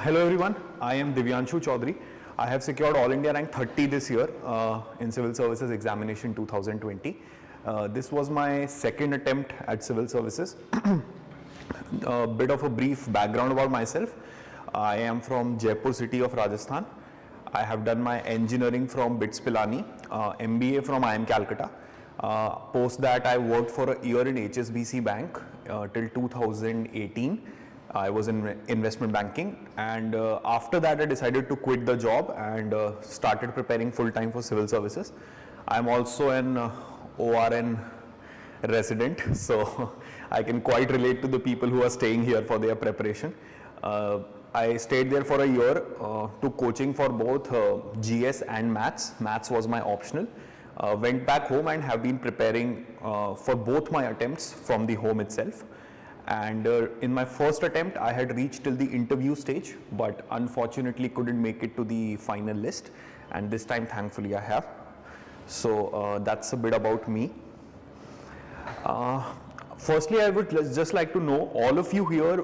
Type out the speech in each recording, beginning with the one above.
Hello everyone, I am Divyanshu Chaudhary. I have secured All India rank 30 this year in Civil Services Examination 2020. This was my second attempt at Civil Services. A bit of a brief background about myself. I am from Jaipur city of Rajasthan. I have done my engineering from BITS Pilani, MBA from IIM Calcutta. Post that I worked for a year in HSBC Bank till 2018. I was in investment banking, and after that I decided to quit the job and started preparing full time for civil services. I am also an ORN resident, so I can quite relate to the people who are staying here for their preparation. I stayed there for a year, took coaching for both GS and maths. Maths was my optional. Went back home and have been preparing for both my attempts from the home itself. And in my first attempt, I had reached till the interview stage, but unfortunately couldn't make it to the final list. And this time, thankfully, I have. So that's a bit about me. Firstly, I would just like to know, all of you here,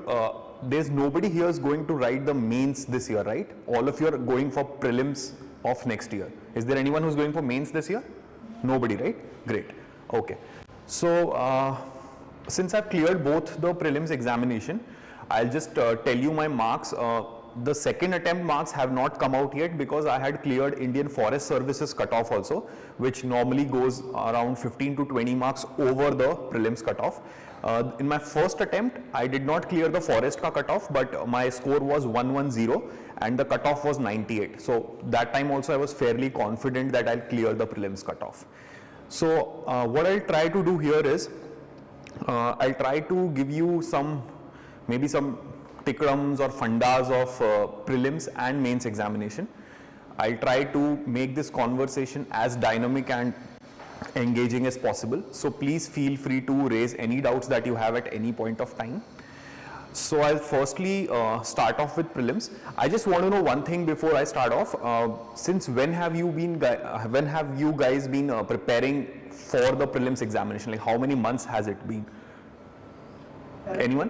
there's nobody here is going to write the mains this year, right? All of you are going for prelims of next year. Is there anyone who's going for mains this year? Nobody, right? Great. Okay. So, since I've cleared both the prelims examination, I'll just tell you my marks. The second attempt marks have not come out yet because I had cleared Indian Forest Services cutoff also, which normally goes around 15 to 20 marks over the prelims cutoff. In my first attempt, I did not clear the forest ka cutoff, but my score was 110 and the cutoff was 98. So that time also I was fairly confident that I'll clear the prelims cutoff. So what I'll try to do here is, I'll try to give you maybe some tikrams or fundas of prelims and mains examination. I'll try to make this conversation as dynamic and engaging as possible. So please feel free to raise any doubts that you have at any point of time. So I'll firstly start off with prelims. I just want to know one thing before I start off. Since when have you guys been preparing for the prelims examination? Like how many months has it been? Anyone?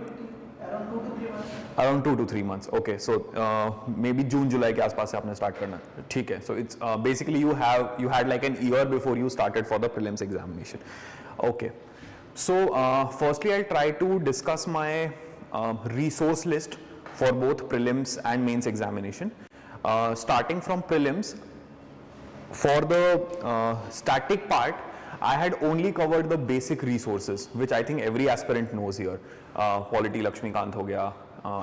Around 2 to 3 months. Around 2 to 3 months. Okay, so maybe June, July के आसपास से आपने start करना. ठीक है. So it's basically you had like an year before you started for the prelims examination. Okay. So firstly, I'll try to discuss my resource list for both prelims and mains examination. Starting from prelims, for the static part, I had only covered the basic resources, which I think every aspirant knows here. Polity Lakshmikant हो गया,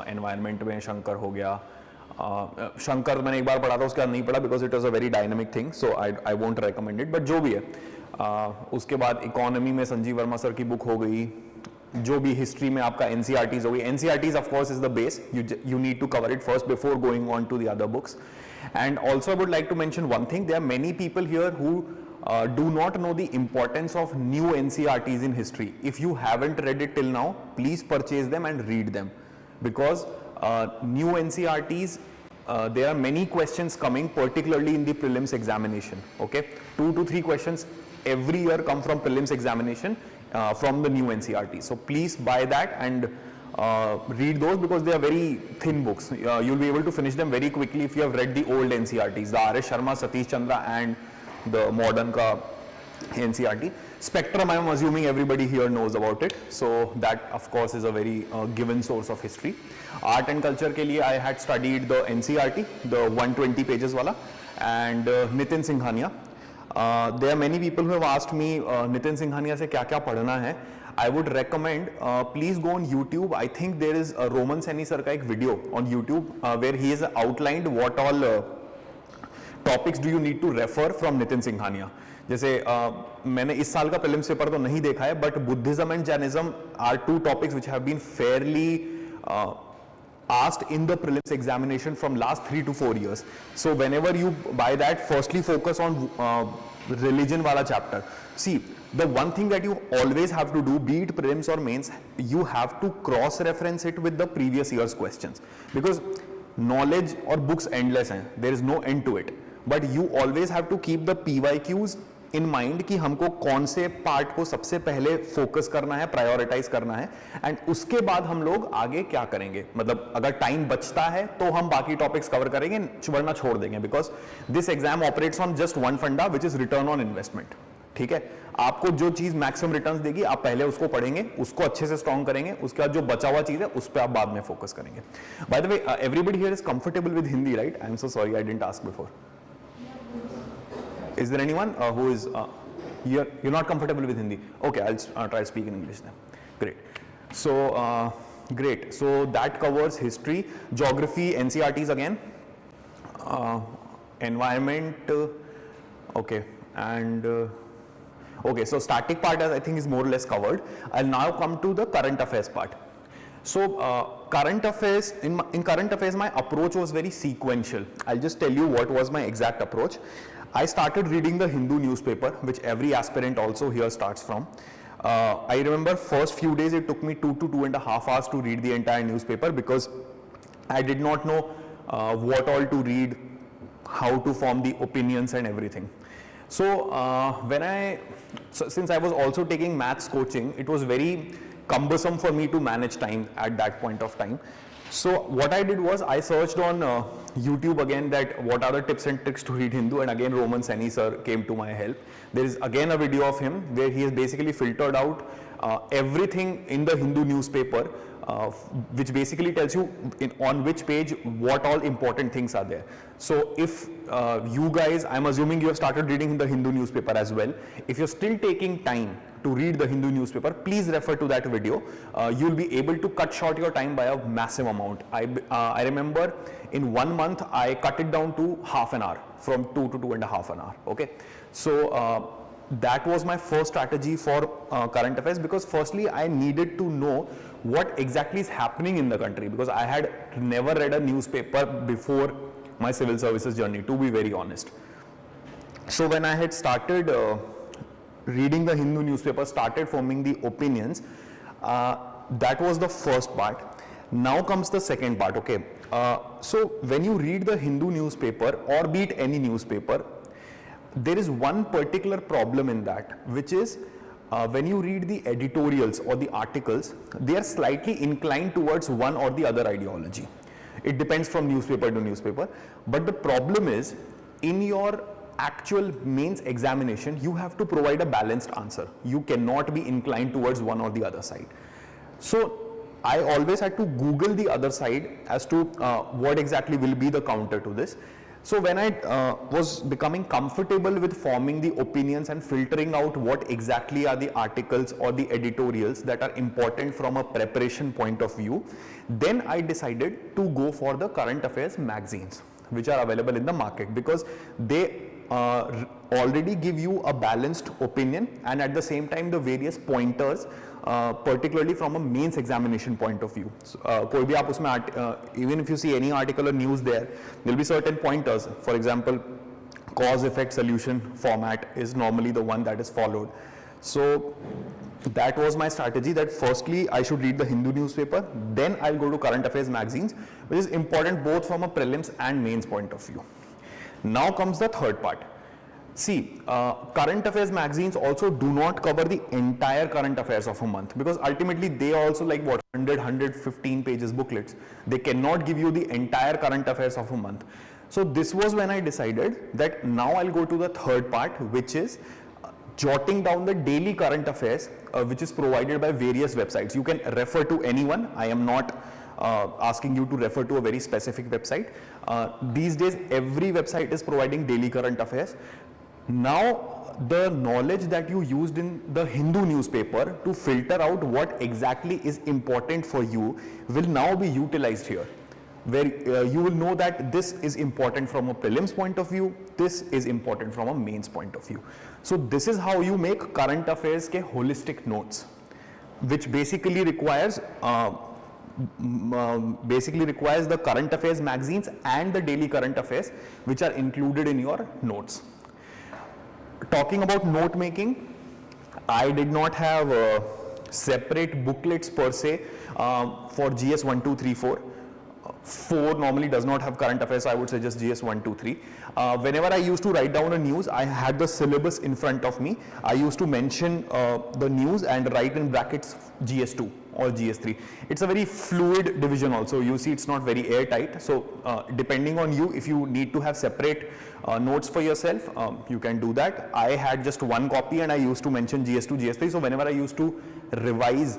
environment में शंकर हो गया. शंकर मैंने एक बार पढ़ा था, उसके बाद नहीं पढ़ा because it was a very dynamic thing, so I won't recommend it. But जो भी है, उसके बाद इकोनॉमी में संजीव वर्मा सर की बुक हो गई. जो भी हिस्ट्री में आपका NCERTs हो गई. NCERTs of course is the base. You need to cover it first before going on to the other books. And also I would like to mention one thing. There are many people here who do not know the importance of new NCERTs in history. If you haven't read it till now, please purchase them and read them, because new NCERTs, there are many questions coming, particularly in the prelims examination. Okay, 2 to 3 questions every year come from prelims examination from the new NCERT. So please buy that and read those, because they are very thin books. You'll be able to finish them very quickly if you have read the old NCERTs, the R.S. Sharma, Satish Chandra and the modern ka NCERT. Spectrum, I am assuming everybody here knows about it. So that of course is a very given source of history. Art and culture ke liye I had studied the NCERT, the 120 pages wala, and Nitin Singhania. There are many people who have asked me Nitin Singhania se kya kya padhna hai. I would recommend, please go on YouTube. I think there is a Roman Saini sir ka ek video on YouTube where he has outlined what all topics do you need to refer from Nitin Singhania. जैसे मैंने इस साल का prelims paper तो नहीं देखा है, but Buddhism and Jainism are 2 topics which have been fairly asked in the prelims examination from last 3 to 4 years. So whenever you buy that, firstly focus on religion wala chapter. See, the one thing that you always have to do, be it prelims or mains, you have to cross reference it with the previous year's questions, because knowledge or books endless hain, there is no end to it. But you always have to keep the PYQs in mind कि हमको कौन से part को सबसे पहले focus करना है, prioritise करना है, एंड उसके बाद हम लोग आगे क्या करेंगे. मतलब अगर टाइम बचता है तो हम बाकी टॉपिक्स कवर करेंगे, वरना छोड़ देंगे, because this exam operates on just one funda which is return on investment. ठीक है, आपको जो चीज मैक्सिमम रिटर्न्स देगी आप पहले उसको पढ़ेंगे, उसको अच्छे से स्ट्रॉन्ग करेंगे, उसके बाद जो बचा हुआ चीज है उस पर आप बाद में फोकस करेंगे. By the way, everybody here is comfortable with Hindi, right? I am so sorry, I didn't ask before. Is there anyone who is you're not comfortable with Hindi? Okay, I'll try to speak in English then. Great. So great. So that covers history, geography, NCERTs again, environment. Okay, and okay. So static part I think is more or less covered. I'll now come to the current affairs part. So current affairs, in current affairs my approach was very sequential. I'll just tell you what was my exact approach. I started reading the Hindu newspaper, which every aspirant also here starts from. I remember first few days it took me 2 to 2.5 hours to read the entire newspaper, because I did not know what all to read, how to form the opinions and everything. So since I was also taking maths coaching, it was very cumbersome for me to manage time at that point of time. So what I did was I searched on YouTube again that what are the tips and tricks to read Hindu, and again Roman Seni sir came to my help. There is again a video of him where he has basically filtered out everything in the Hindu newspaper, which basically tells you on which page what all important things are there. So if you guys, I'm assuming you have started reading the Hindu newspaper as well. If you're still taking time to read the Hindu newspaper, please refer to that video. You'll be able to cut short your time by a massive amount. I remember in 1 month I cut it down to half an hour, from 2 to 2.5 an hour. Okay, so that was my first strategy for current affairs, because firstly I needed to know what exactly is happening in the country, because I had never read a newspaper before my civil services journey, to be very honest. So when I had started reading the Hindu newspaper, started forming the opinions, that was the first part. Now comes the second part. Okay, so when you read the Hindu newspaper, or be it any newspaper, there is one particular problem in that, which is when you read the editorials or the articles, they are slightly inclined towards one or the other ideology. It depends from newspaper to newspaper, but the problem is, in your actual mains examination, you have to provide a balanced answer. You cannot be inclined towards one or the other side. So I always had to Google the other side as to what exactly will be the counter to this. So when I was becoming comfortable with forming the opinions and filtering out what exactly are the articles or the editorials that are important from a preparation point of view, then I decided to go for the current affairs magazines, which are available in the market, because they already give you a balanced opinion, and at the same time the various pointers, particularly from a mains examination point of view. So, कोई भी आप उसमें even if you see any article or news there will be certain pointers. For example, cause effect solution format is normally the one that is followed. So that was my strategy, that firstly I should read the Hindu newspaper, then I'll go to current affairs magazines, which is important both from a prelims and mains point of view. Now comes the third part. See, current affairs magazines also do not cover the entire current affairs of a month, because ultimately they are also like what, 115 pages booklets. They cannot give you the entire current affairs of a month. So this was when I decided that now I'll go to the third part, which is jotting down the daily current affairs, which is provided by various websites. You can refer to anyone. I am not asking you to refer to a very specific website. These days every website is providing daily current affairs. Now the knowledge that you used in the Hindu newspaper to filter out what exactly is important for you will now be utilized here, where you will know that this is important from a prelims point of view, this is important from a mains point of view. So this is how you make current affairs ke holistic notes, which basically requires the current affairs magazines and the daily current affairs, which are included in your notes. Talking about note making, I did not have separate booklets per se for GS 1, 2, 3, 4. 4 normally does not have current affairs, so I would suggest GS 1, 2, 3. Whenever I used to write down a news, I had the syllabus in front of me. I used to mention the news and write in brackets GS 2 or GS 3. It's a very fluid division also. You see, it's not very airtight. So depending on you, if you need to have separate notes for yourself, you can do that. I had just one copy and I used to mention GS 2, GS 3. So whenever I used to revise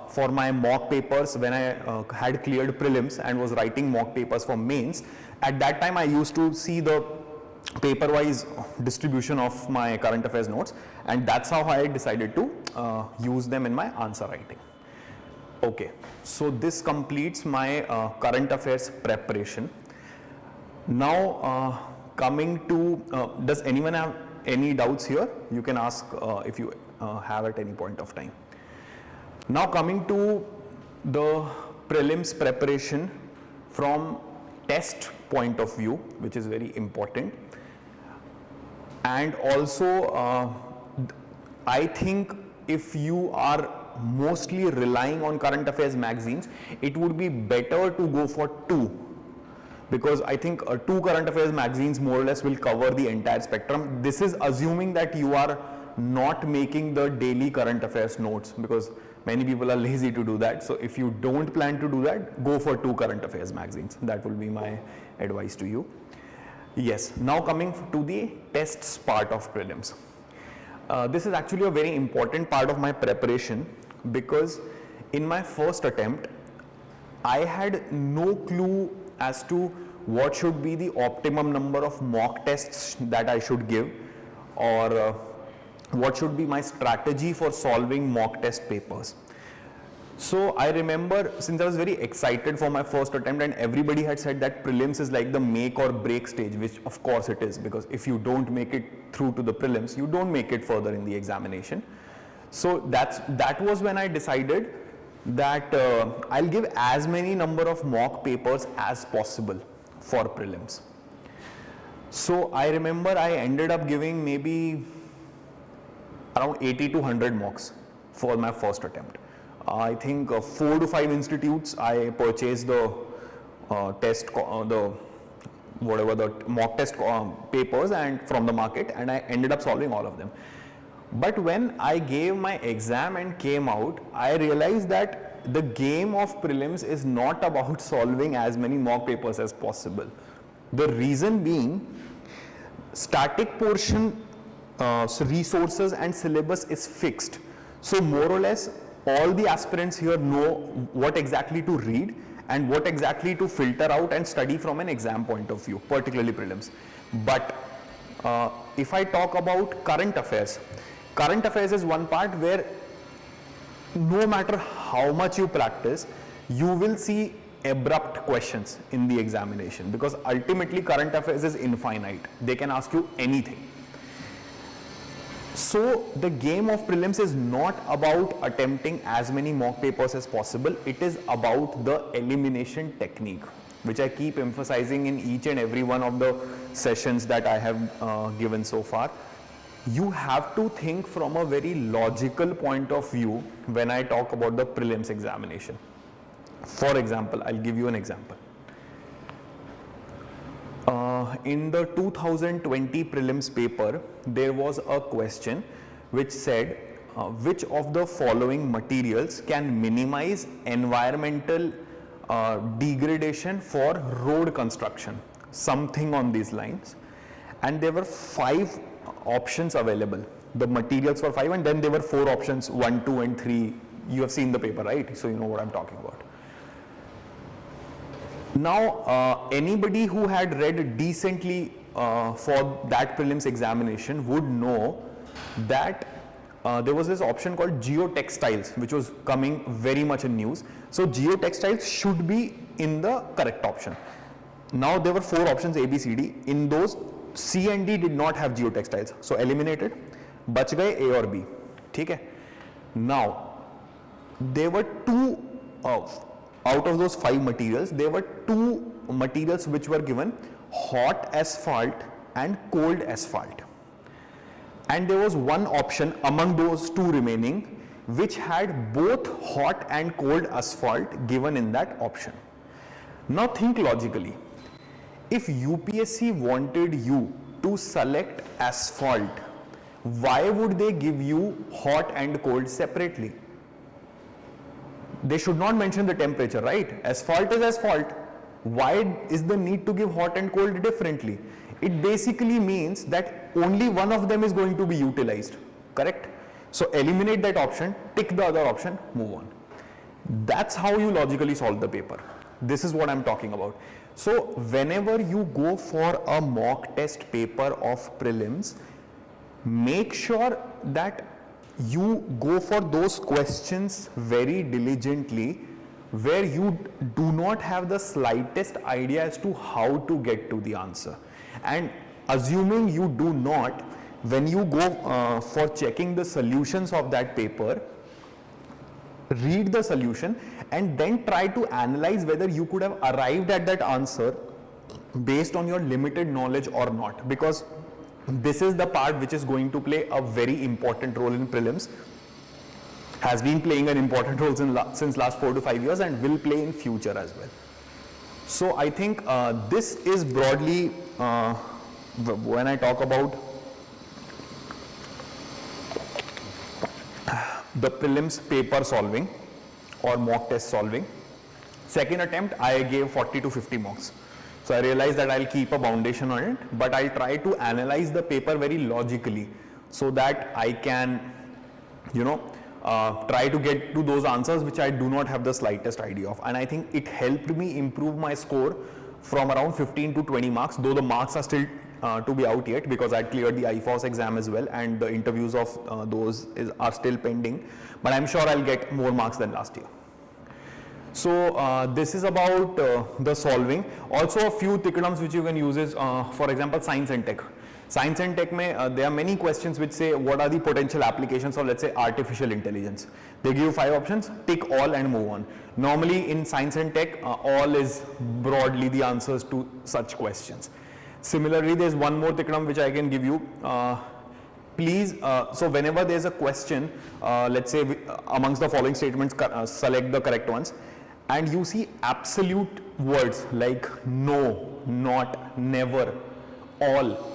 for my mock papers, when I had cleared prelims and was writing mock papers for mains, at that time I used to see the paper wise distribution of my current affairs notes, and that's how I decided to use them in my answer writing. Okay, so this completes my current affairs preparation. Now coming to, does anyone have any doubts here? You can ask if you have at any point of time. Now coming to the prelims preparation from test point of view, which is very important, and also I think if you are mostly relying on current affairs magazines, it would be better to go for 2, because I think 2 current affairs magazines more or less will cover the entire spectrum. This is assuming that you are not making the daily current affairs notes, because many people are lazy to do that. So if you don't plan to do that, go for 2 current affairs magazines. That will be my advice to you. Yes, now coming to the tests part of prelims. This is actually a very important part of my preparation, because in my first attempt, I had no clue as to what should be the optimum number of mock tests that I should give, or what should be my strategy for solving mock test papers. So I remember, since I was very excited for my first attempt and everybody had said that prelims is like the make or break stage, which of course it is, because if you don't make it through to the prelims, you don't make it further in the examination. So that was when I decided that I'll give as many number of mock papers as possible for prelims. So I remember I ended up giving maybe around 80 to 100 mocks for my first attempt. I think 4 to 5 institutes I purchased the mock test papers and from the market, and I ended up solving all of them. But when I gave my exam and came out, I realized that the game of prelims is not about solving as many mock papers as possible. The reason being, static portion resources and syllabus is fixed. So more or less all the aspirants here know what exactly to read and what exactly to filter out and study from an exam point of view, particularly prelims. But if I talk about current affairs is one part where no matter how much you practice, you will see abrupt questions in the examination, because ultimately current affairs is infinite. They can ask you anything. So the game of prelims is not about attempting as many mock papers as possible. It is about the elimination technique, which I keep emphasizing in each and every one of the sessions that I have given so far. You have to think from a very logical point of view when I talk about the prelims examination. For example, I'll give you an example. In the 2020 prelims paper, there was a question which said, which of the following materials can minimize environmental degradation for road construction? Something on these lines. And there were 5 options available. The materials were 5, and then there were 4 options, 1, 2 and 3. You have seen the paper, right? So you know what I'm talking about. Now, anybody who had read decently for that prelims examination would know that there was this option called geotextiles, which was coming very much in news. So geotextiles should be in the correct option. Now there were 4 options, A, B, C, D. In those, C and D did not have geotextiles, so eliminated. Bach gaye A or B. Okay? Now, there were 2 out of those 5 materials, there were 2 materials which were given, hot asphalt and cold asphalt. And there was one option among those 2 remaining which had both hot and cold asphalt given in that option. Now think logically. If UPSC wanted you to select asphalt, why would they give you hot and cold separately? They should not mention the temperature, right? Asphalt is asphalt. Why is the need to give hot and cold differently? It basically means that only one of them is going to be utilized, correct? So eliminate that option, tick the other option, move on. That's how you logically solve the paper. This is what I'm talking about. So whenever you go for a mock test paper of prelims, make sure that you go for those questions very diligently where you do not have the slightest idea as to how to get to the answer. And assuming you do not, when you go for checking the solutions of that paper, read the solution and then try to analyze whether you could have arrived at that answer based on your limited knowledge or not, because this is the part which is going to play a very important role in prelims, has been playing an important role since last 4 to 5 years and will play in future as well. So I think this is broadly when I talk about the prelims paper solving or mock test solving. Second attempt I gave 40 to 50 marks. So I realized that I'll keep a foundation on it, but I'll try to analyze the paper very logically so that I can, try to get to those answers which I do not have the slightest idea of. And I think it helped me improve my score from around 15 to 20 marks, though the marks are still to be out yet because I cleared the IFOS exam as well and the interviews of those are still pending, but I'm sure I'll get more marks than last year. So this is about the solving. Also a few theorems which you can use is, for example, science and tech. Science and tech there are many questions which say what are the potential applications of, let's say, artificial intelligence. They give you 5 options, tick all and move on. Normally in science and tech, all is broadly the answers to such questions. Similarly, there's one more theorem which I can give you. Please, so whenever there's a question, let's say amongst the following statements, select the correct ones, and you see absolute words like no, not, never, all.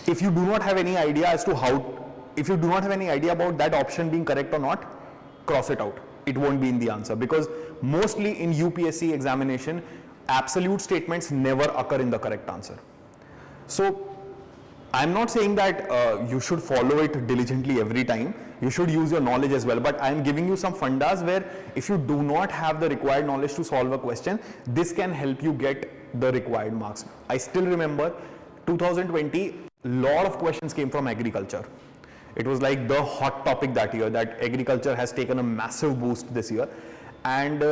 If you do not have any idea as to how, if you do not have any idea about that option being correct or not, cross it out. It won't be in the answer, because mostly in UPSC examination, absolute statements never occur in the correct answer. So I'm not saying that you should follow it diligently every time. You should use your knowledge as well, but I'm giving you some fundas where if you do not have the required knowledge to solve a question, this can help you get the required marks. I still remember 2020, lot of questions came from agriculture. It was like the hot topic that year, that agriculture has taken a massive boost this year. And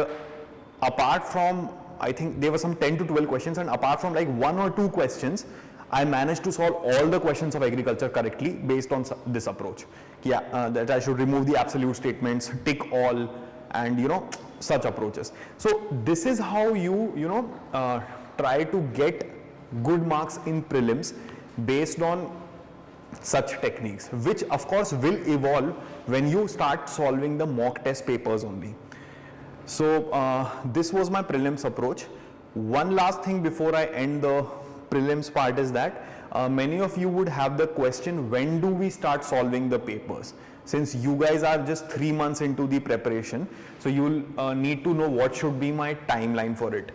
apart from, I think there were some 10 to 12 questions, and apart from like 1 or 2 questions, I managed to solve all the questions of agriculture correctly based on this approach. Yeah, that I should remove the absolute statements, tick all, and such approaches. So this is how you try to get good marks in prelims based on such techniques, which of course will evolve when you start solving the mock test papers only. So this was my prelims approach. One last thing before I end the prelims part is that many of you would have the question, when do we start solving the papers? Since you guys are just 3 months into the preparation, so you will need to know what should be my timeline for it.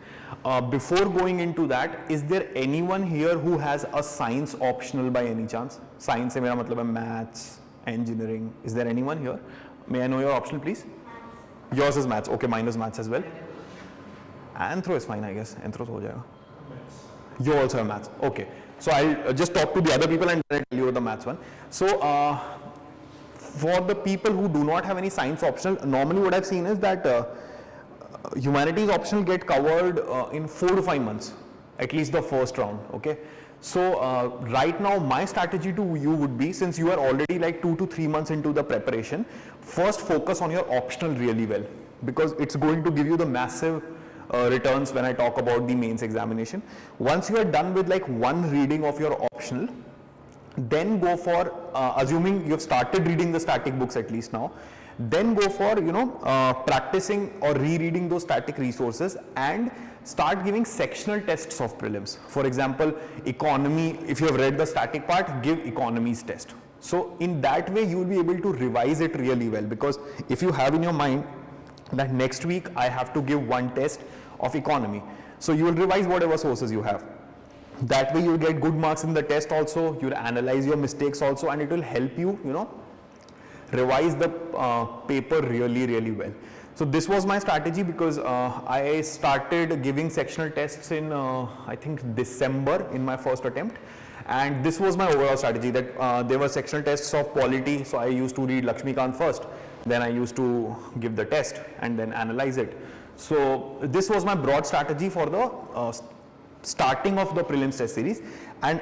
Before going into that, is there anyone here who has a science optional by any chance? Science se mera matlab hai maths, engineering. Is there anyone here? May I know your optional, please? Maths. Yours is maths. Okay, mine is maths as well. Anthro is fine, I guess. Anthro to ho jayega. You also have maths. Okay. So I'll just talk to the other people and then I'll tell you the maths one. So for the people who do not have any science optional, normally what I've seen is that humanities optional get covered in 4 to 5 months, at least the first round. Okay. So right now my strategy to you would be, since you are already like 2 to 3 months into the preparation, first focus on your optional really well, because it's going to give you the massive returns when I talk about the mains examination. Once you are done with like 1 reading of your optional, then go for, assuming you have started reading the static books at least now, Then go for, practicing or rereading those static resources and start giving sectional tests of prelims. For example, economy, if you have read the static part, give economies test. So in that way, you will be able to revise it really well, because if you have in your mind that next week I have to give one test of economy, so you will revise whatever sources you have. That way you will get good marks in the test also, you will analyze your mistakes also, and it will help you, revise the paper really, really well. So this was my strategy, because I started giving sectional tests in I think December in my first attempt, and this was my overall strategy, that there were sectional tests of polity, so I used to read Lakshmikant first, then I used to give the test and then analyze it. So this was my broad strategy for the starting of the prelims test series, and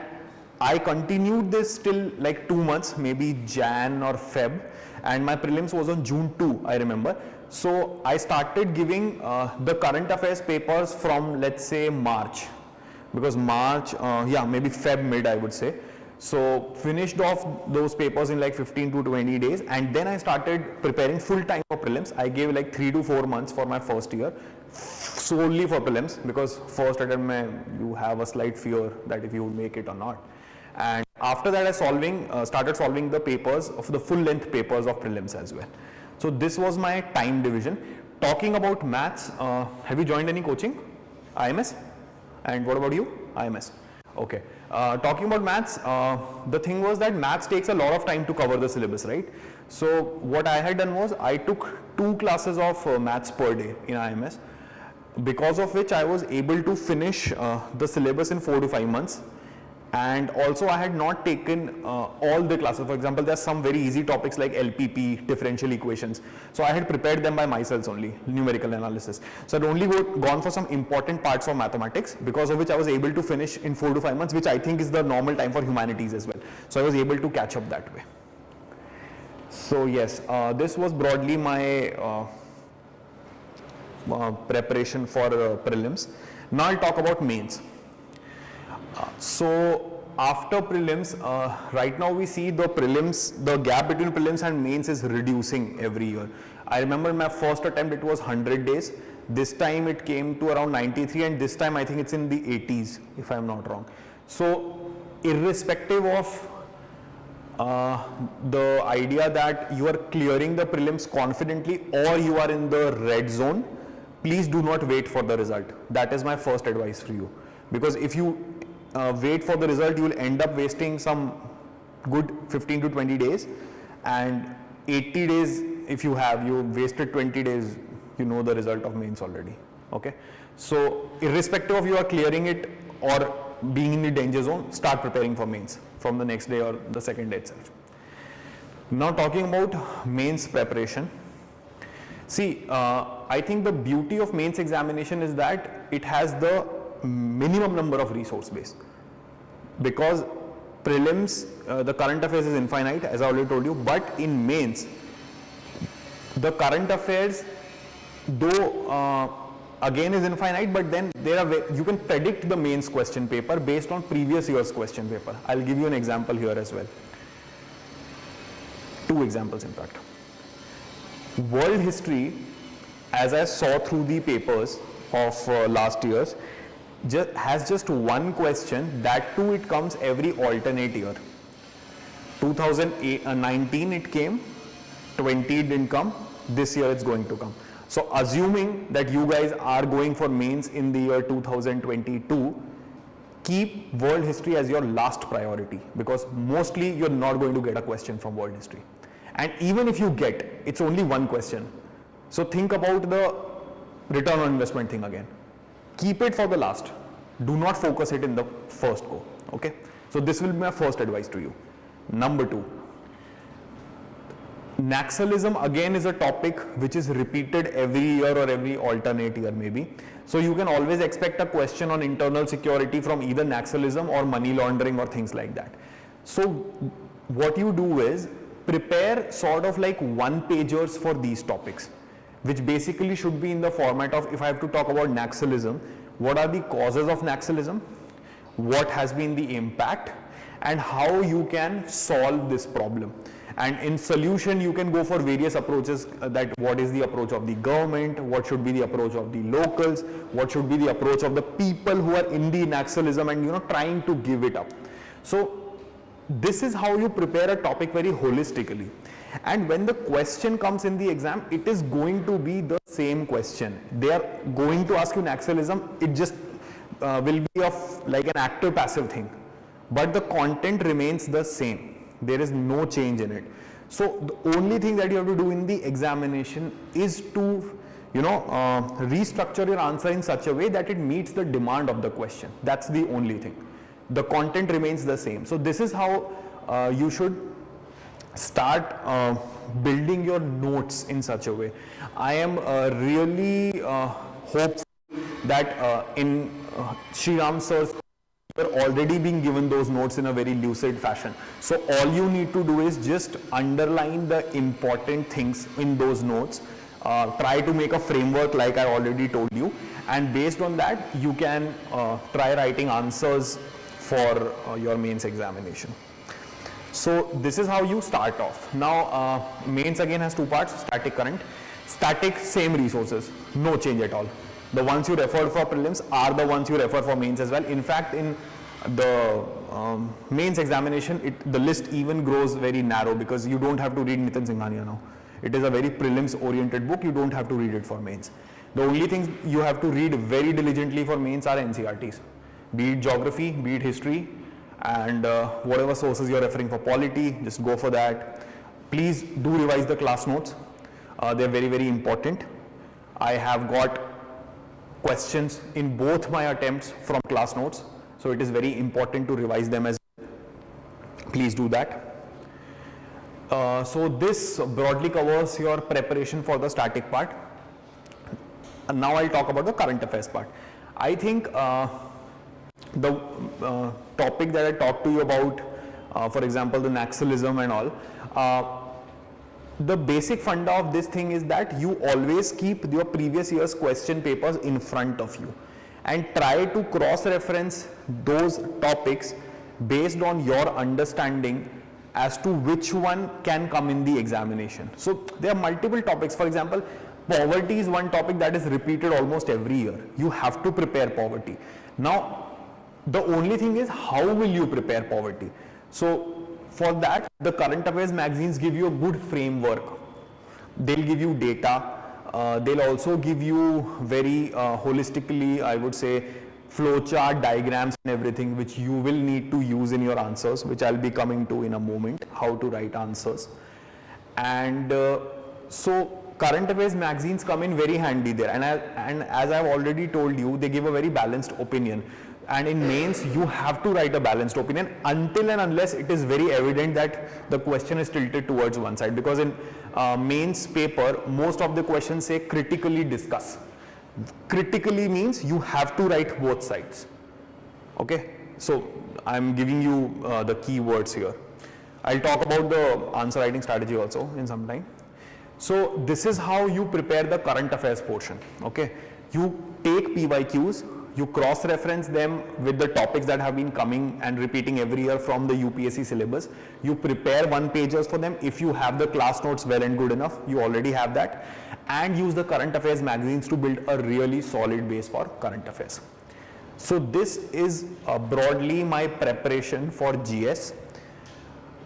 I continued this till like 2 months, maybe Jan or Feb, and my prelims was on June 2, I remember. So I started giving the current affairs papers from, let's say, March, because March, maybe Feb mid, I would say. So finished off those papers in like 15 to 20 days, and then I started preparing full time for prelims. I gave like 3 to 4 months for my first year solely for prelims, because first attempt you have a slight fear that if you would make it or not. And after that I started solving the papers of the full length papers of prelims as well. So this was my time division. Talking about maths, have you joined any coaching? IMS? And what about you? IMS. Okay. Talking about maths, the thing was that maths takes a lot of time to cover the syllabus, right? So what I had done was I took 2 classes of maths per day in IMS, because of which I was able to finish the syllabus in 4 to 5 months. And also I had not taken all the classes. For example, there are some very easy topics like LPP, differential equations. So I had prepared them by myself only, numerical analysis. So I had only gone for some important parts of mathematics, because of which I was able to finish in 4 to 5 months, which I think is the normal time for humanities as well. So I was able to catch up that way. So yes, this was broadly my preparation for prelims. Now I'll talk about mains. So after prelims, right now we see the gap between prelims and mains is reducing every year. I remember in my first attempt it was 100 days. This time it came to around 93, and this time I think it's in the 80s if I'm not wrong. So irrespective of the idea that you are clearing the prelims confidently or you are in the red zone, please do not wait for the result. That is my first advice for you, because if you wait for the result, you will end up wasting some good 15 to 20 days, and 80 days if you wasted 20 days, you know the result of mains already. Okay, so irrespective of you are clearing it or being in the danger zone, start preparing for mains from the next day or the second day itself. Now talking about mains preparation, see, I think the beauty of mains examination is that it has the minimum number of resource base, because prelims, the current affairs is infinite, as I already told you, but in mains the current affairs, though again is infinite, but then you can predict the mains question paper based on previous year's question paper. I'll give you an example here as well, 2 examples in fact. World history, as I saw through the papers of last year's, has just 1 question, that too it comes every alternate year. 2019 it came, 20 it didn't come, this year it's going to come. So assuming that you guys are going for mains in the year 2022, keep world history as your last priority, because mostly you're not going to get a question from world history. And even if you get, it's only 1 question. So think about the return on investment thing again. Keep it for the last. Do not focus it in the first go. Okay. So this will be my first advice to you. Number 2. Naxalism again is a topic which is repeated every year or every alternate year maybe. So you can always expect a question on internal security from either Naxalism or money laundering or things like that. So what you do is prepare sort of like 1-pagers for these topics, which basically should be in the format of, if I have to talk about Naxalism, what are the causes of Naxalism, what has been the impact, and how you can solve this problem. And in solution, you can go for various approaches, that what is the approach of the government, what should be the approach of the locals, what should be the approach of the people who are in the Naxalism and trying to give it up. So this is how you prepare a topic very holistically. And when the question comes in the exam, it is going to be the same question. They are going to ask you Naxalism, it just will be of like an active passive thing, but the content remains the same. There is no change in it. So the only thing that you have to do in the examination is to restructure your answer in such a way that it meets the demand of the question. That's the only thing. The content remains the same. So this is how you should start building your notes in such a way. I am really hopeful that in Shriram sir's are already being given those notes in a very lucid fashion. So all you need to do is just underline the important things in those notes. Try to make a framework like I already told you, and based on that you can try writing answers for your mains examination. So this is how you start off. Now mains again has two parts: static, current. Static, same resources, no change at all. The ones you referred for prelims are the ones you refer for mains as well. In fact, in the mains examination, the list even grows very narrow, because you don't have to read Nitin Singhania now. It is a very prelims oriented book, you don't have to read it for mains. The only things you have to read very diligently for mains are NCRTs, be it geography, be it history, and whatever sources you're referring for polity, just go for that. Please do revise the class notes. They're very, very important. I have got questions in both my attempts from class notes, so it is very important to revise them as well. Please do that. So this broadly covers your preparation for the static part. And now I'll talk about the current affairs part. I think the topic that I talked to you about, for example, the Naxalism and all, the basic funda of this thing is that you always keep your previous year's question papers in front of you and try to cross-reference those topics based on your understanding as to which one can come in the examination. So there are multiple topics. For example, poverty is one topic that is repeated almost every year. You have to prepare poverty. Now, the only thing is, how will you prepare poverty? So for that, the current affairs magazines give you a good framework. They'll give you data. They'll also give you very holistically, I would say, flowchart, diagrams and everything, which you will need to use in your answers, which I'll be coming to in a moment, how to write answers. And so current affairs magazines come in very handy there. And as I've already told you, they give a very balanced opinion. And in mains, you have to write a balanced opinion until and unless it is very evident that the question is tilted towards one side. Because in mains paper, most of the questions say critically discuss. Critically means you have to write both sides. Okay, so I'm giving you the key words here. I'll talk about the answer writing strategy also in some time. So this is how you prepare the current affairs portion. Okay, you take PYQs, you cross-reference them with the topics that have been coming and repeating every year from the UPSC syllabus. You prepare one-pagers for them. If you have the class notes well and good enough, you already have that. And use the current affairs magazines to build a really solid base for current affairs. So this is broadly my preparation for GS.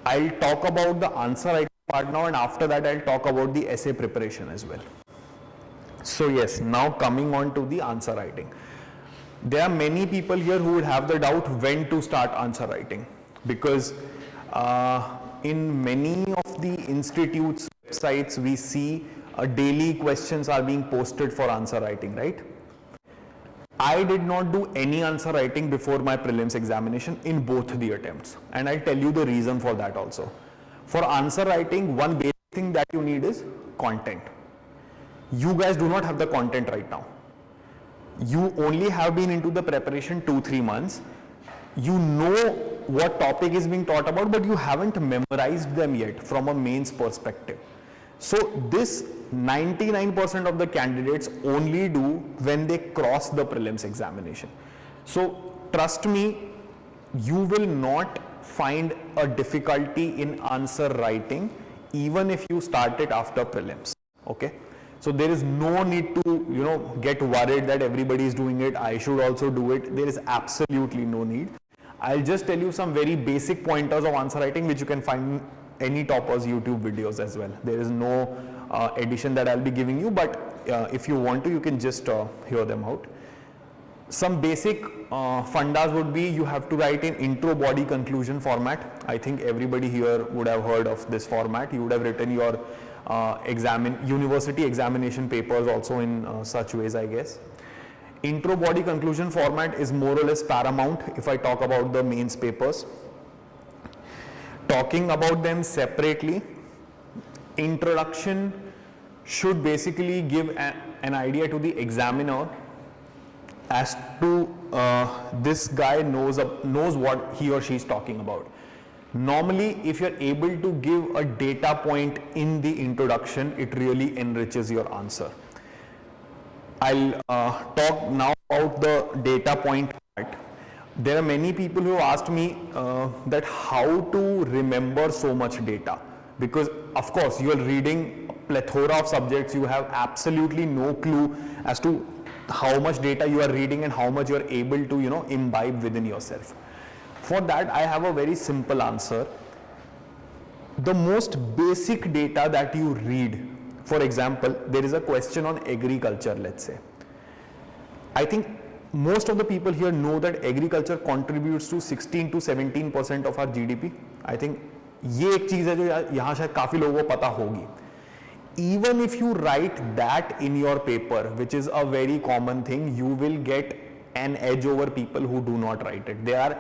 I'll talk about the answer writing part now, and after that I'll talk about the essay preparation as well. So yes, now coming on to the answer writing. There are many people here who would have the doubt when to start answer writing, because in many of the institutes' websites we see daily questions are being posted for answer writing, right? I did not do any answer writing before my prelims examination in both the attempts, and I'll tell you the reason for that also. For answer writing, one basic thing that you need is content. You guys do not have the content right now. You only have been into the preparation 2-3 months. You know what topic is being taught about, but you haven't memorized them yet from a mains perspective. So this 99% of the candidates only do when they cross the prelims examination. So trust me, you will not find a difficulty in answer writing even if you start it after prelims. Okay, so there is no need to get worried that everybody is doing it, I should also do it. There is absolutely no need. I'll just tell you some very basic pointers of answer writing which you can find in any toppers YouTube videos as well. There is no addition that I'll be giving you, but if you want to, you can just hear them out. Some basic fundas would be, you have to write in intro, body, conclusion format. I think everybody here would have heard of this format. You would have written your university examination papers also in such ways, I guess. Intro, body, conclusion format is more or less paramount if I talk about the mains papers. Talking about them separately, introduction should basically give an idea to the examiner as to this guy knows what he or she is talking about. Normally, if you're able to give a data point in the introduction, it really enriches your answer. I'll talk now about the data point part. There are many people who asked me that how to remember so much data, because of course you are reading a plethora of subjects, you have absolutely no clue as to how much data you are reading and how much you are able to imbibe within yourself. For that, I have a very simple answer. The most basic data that you read, for example, there is a question on agriculture, let's say. I think most of the people here know that agriculture contributes to 16 to 17% of our GDP. I think ये एक चीज है जो यहाँ शायद काफी लोगों को पता होगी. Even if you write that in your paper, which is a very common thing, you will get an edge over people who do not write it. There are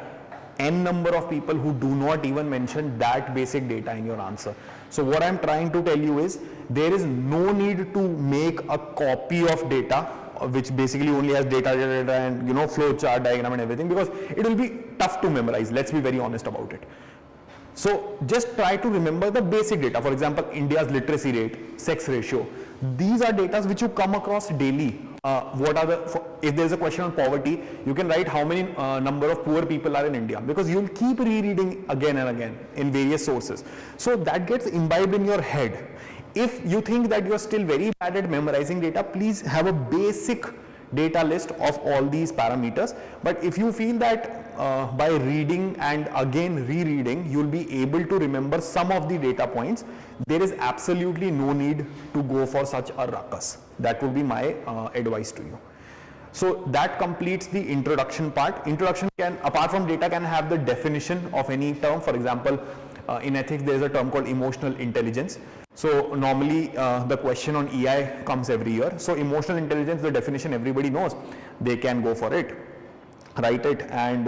n number of people who do not even mention that basic data in your answer. So what I'm trying to tell you is, there is no need to make a copy of data which basically only has data and flow chart diagram and everything, because it will be tough to memorize. Let's be very honest about it. So just try to remember the basic data. For example, India's literacy rate, sex ratio. These are data which you come across daily. If there is a question on poverty, you can write how many number of poor people are in India, because you will keep rereading again and again in various sources. So that gets imbibed in your head. If you think that you are still very bad at memorizing data, please have a basic data list of all these parameters. But if you feel that by reading and again rereading, you will be able to remember some of the data points, there is absolutely no need to go for such a ruckus. That would be my advice to you. So that completes the introduction part. Introduction can, apart from data, can have the definition of any term. For example, in ethics there is a term called emotional intelligence. So normally the question on EI comes every year. So emotional intelligence, the definition everybody knows. They can go for it, write it, and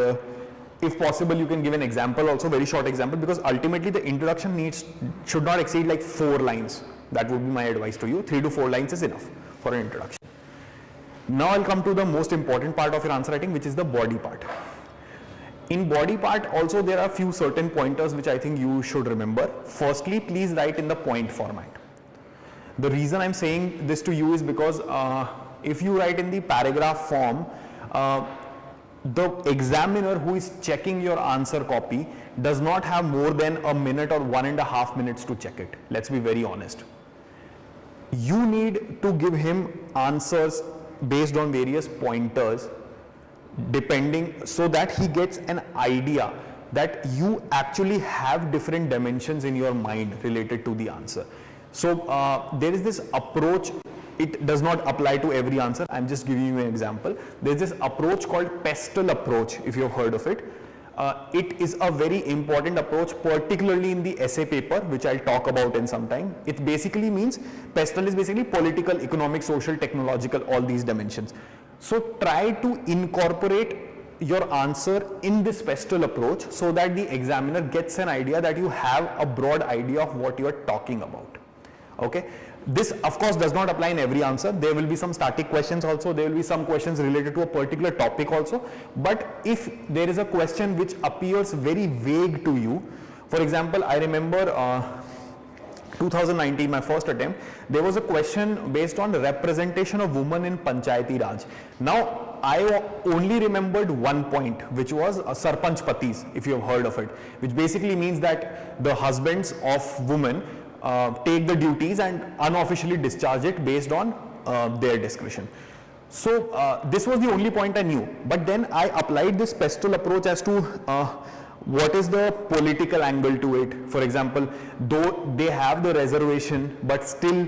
if possible you can give an example also, very short example, because ultimately the introduction should not exceed like 4 lines. That would be my advice to you. 3 to 4 lines is enough for an introduction. Now I'll come to the most important part of your answer writing, which is the body part. In body part also there are few certain pointers which I think you should remember. Firstly, please write in the point format. The reason I'm saying this to you is because if you write in the paragraph form, the examiner who is checking your answer copy does not have more than a minute or 1.5 minutes to check it. Let's be very honest. You need to give him answers based on various pointers, depending, so that he gets an idea that you actually have different dimensions in your mind related to the answer. So there is this approach. It does not apply to every answer. I'm just giving you an example. There's this approach called PESTEL approach, if you've heard of it. It is a very important approach, particularly in the essay paper, which I'll talk about in some time. It basically means, PESTEL is basically political, economic, social, technological, all these dimensions. So try to incorporate your answer in this PESTEL approach so that the examiner gets an idea that you have a broad idea of what you are talking about. Okay. This of course does not apply in every answer. There will be some static questions also. There will be some questions related to a particular topic also. But if there is a question which appears very vague to you, for example, I remember 2019, my first attempt, there was a question based on representation of women in Panchayati Raj. Now, I only remembered one point, which was Sarpanch Patis, if you have heard of it, which basically means that the husbands of women take the duties and unofficially discharge it based on their discretion. So this was the only point I knew, but then I applied this pestle approach as to what is the political angle to it. For example, though they have the reservation, but still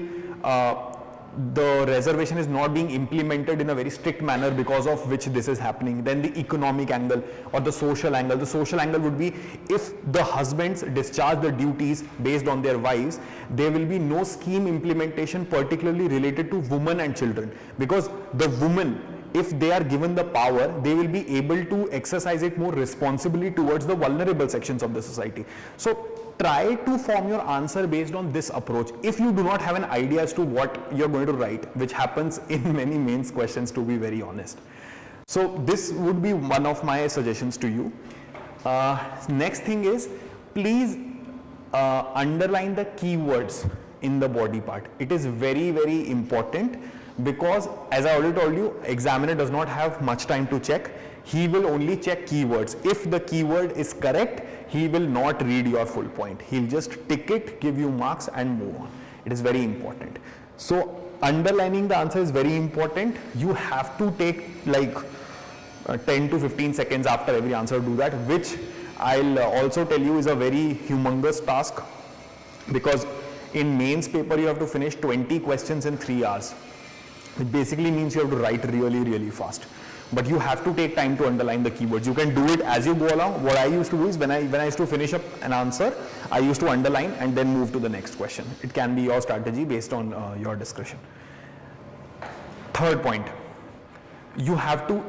the reservation is not being implemented in a very strict manner because of which this is happening. Then the economic angle or the social angle. The social angle would be if the husbands discharge the duties based on their wives, there will be no scheme implementation particularly related to women and children, because the women, if they are given the power, they will be able to exercise it more responsibly towards the vulnerable sections of the society. So try to form your answer based on this approach. If you do not have an idea as to what you're going to write, which happens in many mains questions, to be very honest. So this would be one of my suggestions to you. Next thing is, please underline the keywords in the body part. It is very, very important, because as I already told you, examiner does not have much time to check. He will only check keywords. If the keyword is correct, he will not read your full point. He'll just tick it, give you marks and move on. It is very important. So underlining the answer is very important. You have to take like 10 to 15 seconds after every answer to do that, which I'll also tell you is a very humongous task, because in mains paper you have to finish 20 questions in 3 hours. It basically means you have to write really, really fast. But you have to take time to underline the keywords. You can do it as you go along. What I used to do is when I used to finish up an answer, I used to underline and then move to the next question. It can be your strategy based on your discretion. Third point, you have to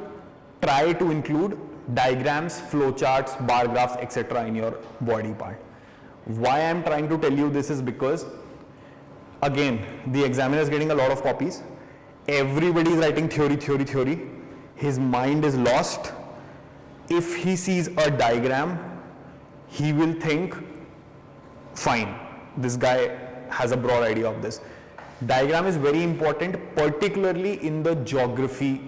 try to include diagrams, flowcharts, bar graphs, etc. in your body part. Why I am trying to tell you this is because, again, the examiner is getting a lot of copies. Everybody is writing theory. His mind is lost. If he sees a diagram, he will think, fine, this guy has a broad idea of this. Diagram is very important, particularly in the geography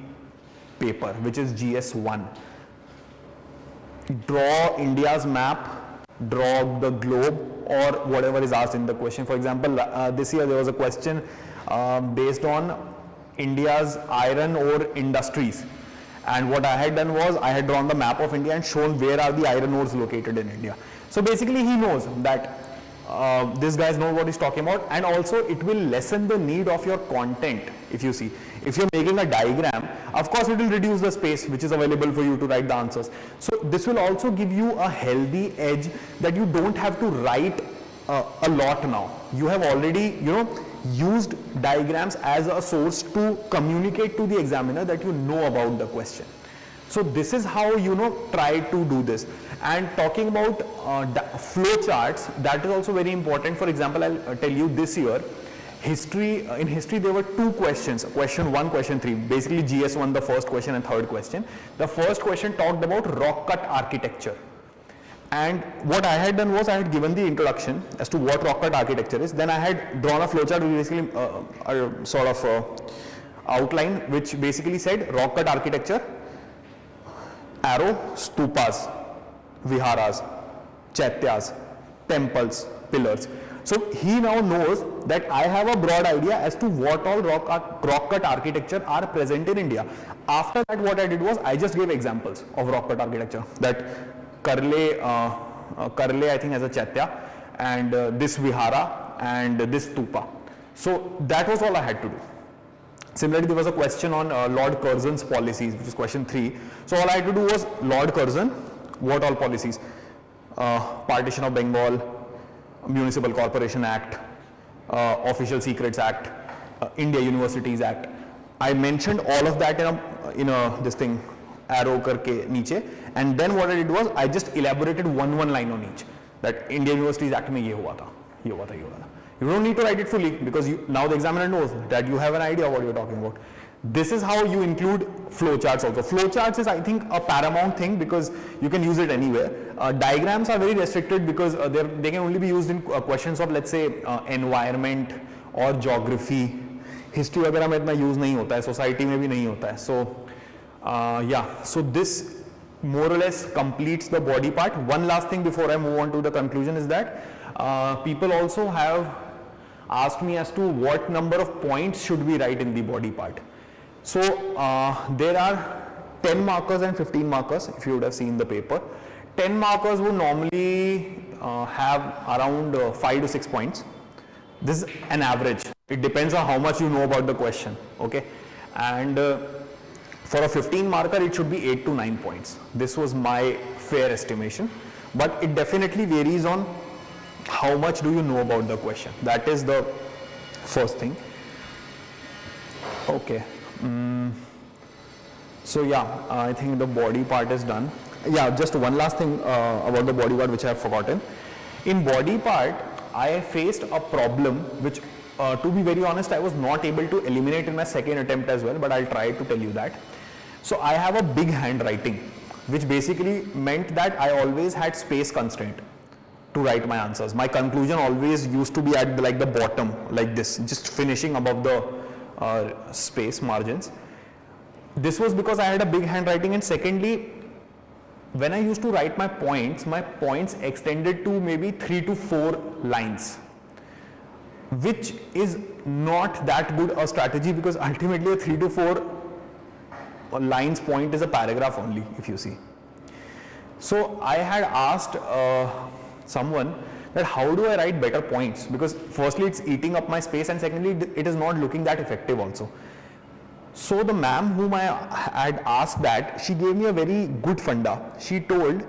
paper, which is GS1. Draw India's map, draw the globe, or whatever is asked in the question. For example, this year there was a question based on India's iron ore industries. And what I had done was, I had drawn the map of India and shown where are the iron ores located in India. So basically he knows that this guy knows what he's talking about, and also it will lessen the need of your content. If you see, if you're making a diagram, of course it will reduce the space which is available for you to write the answers. So this will also give you a healthy edge, that you don't have to write a lot now. You have already, used diagrams as a source to communicate to the examiner that you know about the question. So this is how try to do this. And talking about flow charts, that is also very important. For example, I'll tell you this year, in history there were 2 questions, question 1, question 3, basically GS1, the first question and third question. The first question talked about rock cut architecture. And what I had done was, I had given the introduction as to what rock cut architecture is. Then I had drawn a flowchart, basically a sort of outline, which basically said rock cut architecture, arrow, stupas, viharas, chaityas, temples, pillars. So he now knows that I have a broad idea as to what all rock cut architecture are present in India. After that, what I did was, I just gave examples of rock cut architecture, that Karle I think has a chaitya, and this vihara and this stupa. So that was all I had to do. Similarly, there was a question on Lord Curzon's policies, which is question 3. So all I had to do was, Lord Curzon, what all policies? Partition of Bengal, Municipal Corporation Act, Official Secrets Act, India Universities Act. I mentioned all of that in a this thing, arrow karke niche, and then what I did was, I just elaborated one line on each, that India Universities Act mein ye hua tha, ye hua tha, ye hua tha. You don't need to write it fully, because now the examiner knows that you have an idea what you're talking about. This is how you include flowcharts also. Flowcharts is, I think, a paramount thing, because you can use it anywhere. Diagrams are very restricted, because they can only be used in questions of, let's say, environment or geography. History वगैरह में इतना use नहीं होता है, society में भी नहीं होता है. So yeah, so this more or less completes the body part. One last thing before I move on to the conclusion is that people also have asked me as to what number of points should we write in the body part. So there are 10 markers and 15 markers, if you would have seen the paper. 10 markers would normally have around 5 to 6 points. This is an average. It depends on how much you know about the question, okay? And for a 15 marker, it should be 8 to 9 points. This was my fair estimation, but it definitely varies on how much do you know about the question. That is the first thing. Okay. So yeah, I think the body part is done. Yeah, just one last thing about the body part which I have forgotten. In body part, I faced a problem which, to be very honest, I was not able to eliminate in my second attempt as well, but I'll try to tell you that. So I have a big handwriting, which basically meant that I always had space constraint to write my answers. My conclusion always used to be at the bottom, like this, just finishing above the space margins. This was because I had a big handwriting, and secondly, when I used to write my points extended to maybe 3 to 4 lines, which is not that good a strategy, because ultimately a 3 to 4 lines point is a paragraph only, if you see. So I had asked someone that how do I write better points, because firstly it's eating up my space, and secondly it is not looking that effective also. So the ma'am whom I had asked that, she gave me a very good funda. She told,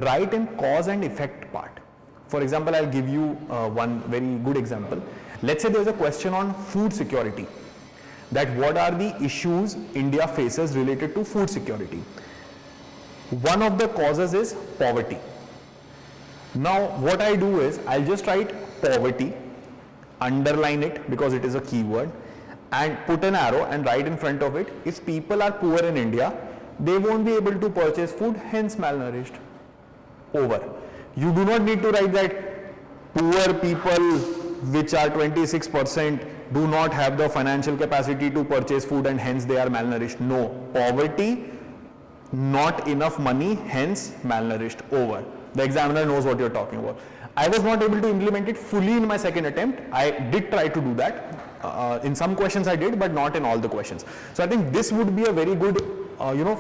write in cause and effect part. For example, I'll give you one very good example. Let's say there's a question on food security, that what are the issues India faces related to food security. One of the causes is poverty. Now what I do is, I'll just write poverty, underline it because it is a keyword, and put an arrow and write in front of it, if people are poor in India, they won't be able to purchase food, hence malnourished. Over. You do not need to write that poor people, which are 26%, do not have the financial capacity to purchase food and hence they are malnourished. No. Poverty, not enough money, hence malnourished. Over. The examiner knows what you're talking about. I was not able to implement it fully in my second attempt. I did try to do that. In some questions I did, but not in all the questions. So I think this would be a very good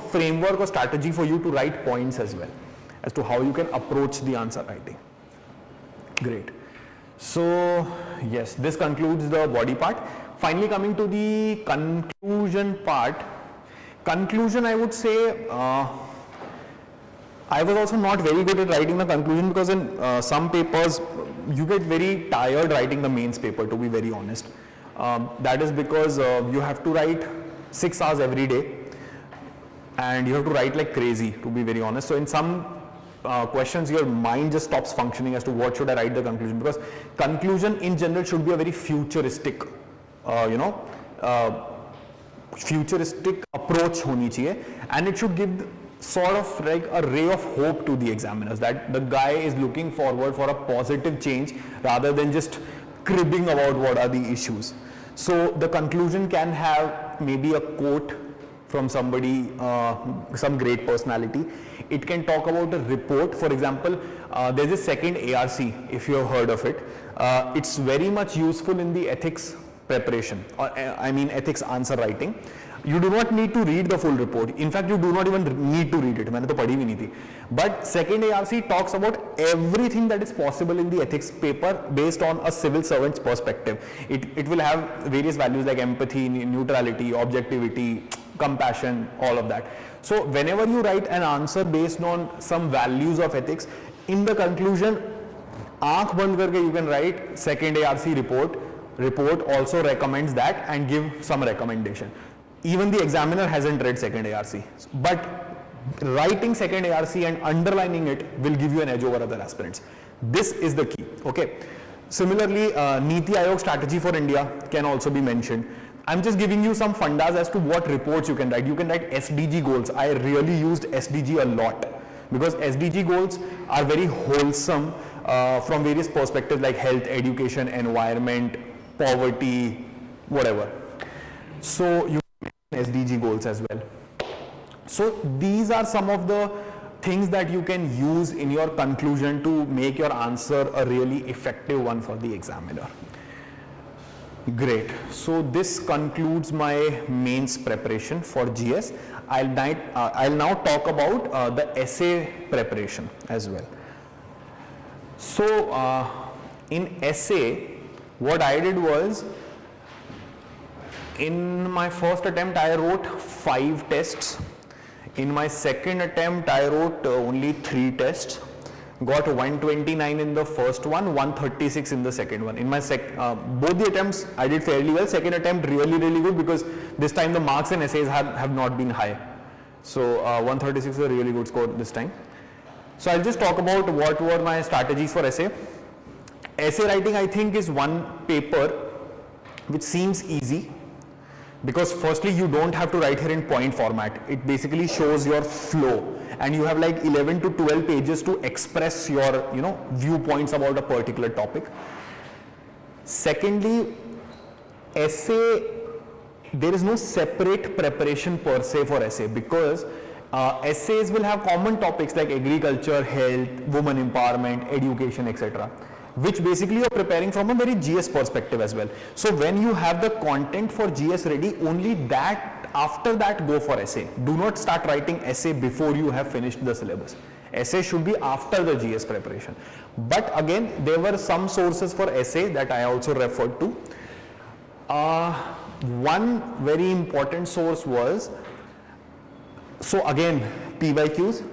framework or strategy for you to write points as well, as to how you can approach the answer writing. Great. So yes, this concludes the body part. Finally, coming to the conclusion part. Conclusion, I would say, I was also not very good at writing the conclusion, because in some papers you get very tired writing the mains paper, to be very honest. That is because you have to write 6 hours every day, and you have to write like crazy, to be very honest. So in some questions your mind just stops functioning as to what should I write the conclusion, because conclusion in general should be a very futuristic futuristic approach honi chahiye, and it should give sort of like a ray of hope to the examiners, that the guy is looking forward for a positive change rather than just cribbing about what are the issues. So the conclusion can have maybe a quote from somebody, some great personality. It can talk about a report. For example, there's a second ARC, if you have heard of it. It's very much useful in the ethics preparation, or I mean ethics answer writing. You do not need to read the full report. In fact, you do not even need to read it. मैंने तो पढ़ी भी नहीं थी. But second ARC talks about everything that is possible in the ethics paper based on a civil servant's perspective. It will have various values like empathy, neutrality, objectivity, compassion, all of that. So whenever you write an answer based on some values of ethics, in the conclusion, आँख बंद करके you can write second ARC report. Report also recommends that and give some recommendation. Even the examiner hasn't read second ARC, but writing second ARC and underlining it will give you an edge over other aspirants. This is the key. Okay. Similarly, Niti Aayog strategy for India can also be mentioned. I'm just giving you some fundas as to what reports you can write. You can write SDG goals. I really used SDG a lot, because SDG goals are very wholesome from various perspectives like health, education, environment, poverty, whatever. So you SDG goals as well. So these are some of the things that you can use in your conclusion to make your answer a really effective one for the examiner. Great. So this concludes my mains preparation for GS. I'll now talk about the essay preparation as well. So in essay, what I did was, in my first attempt I wrote 5 tests. In my second attempt I wrote only 3 tests. Got 129 in the first one, 136 in the second one. In my both the attempts I did fairly well. Second attempt really good, because this time the marks in essays have not been high. So 136 is a really good score this time. So I'll just talk about what were my strategies for essay. Essay writing, I think, is one paper which seems easy, because firstly you don't have to write here in point format. It basically shows your flow, and you have like 11 to 12 pages to express your viewpoints about a particular topic. Secondly, essay, there is no separate preparation per se for essay, because essays will have common topics like agriculture, health, women empowerment, education, etc., which basically you are preparing from a very GS perspective as well. So when you have the content for GS ready, only that, after that go for essay. Do not start writing essay before you have finished the syllabus. Essay should be after the GS preparation. But again, there were some sources for essay that I also referred to. One very important source was, so again, PYQs.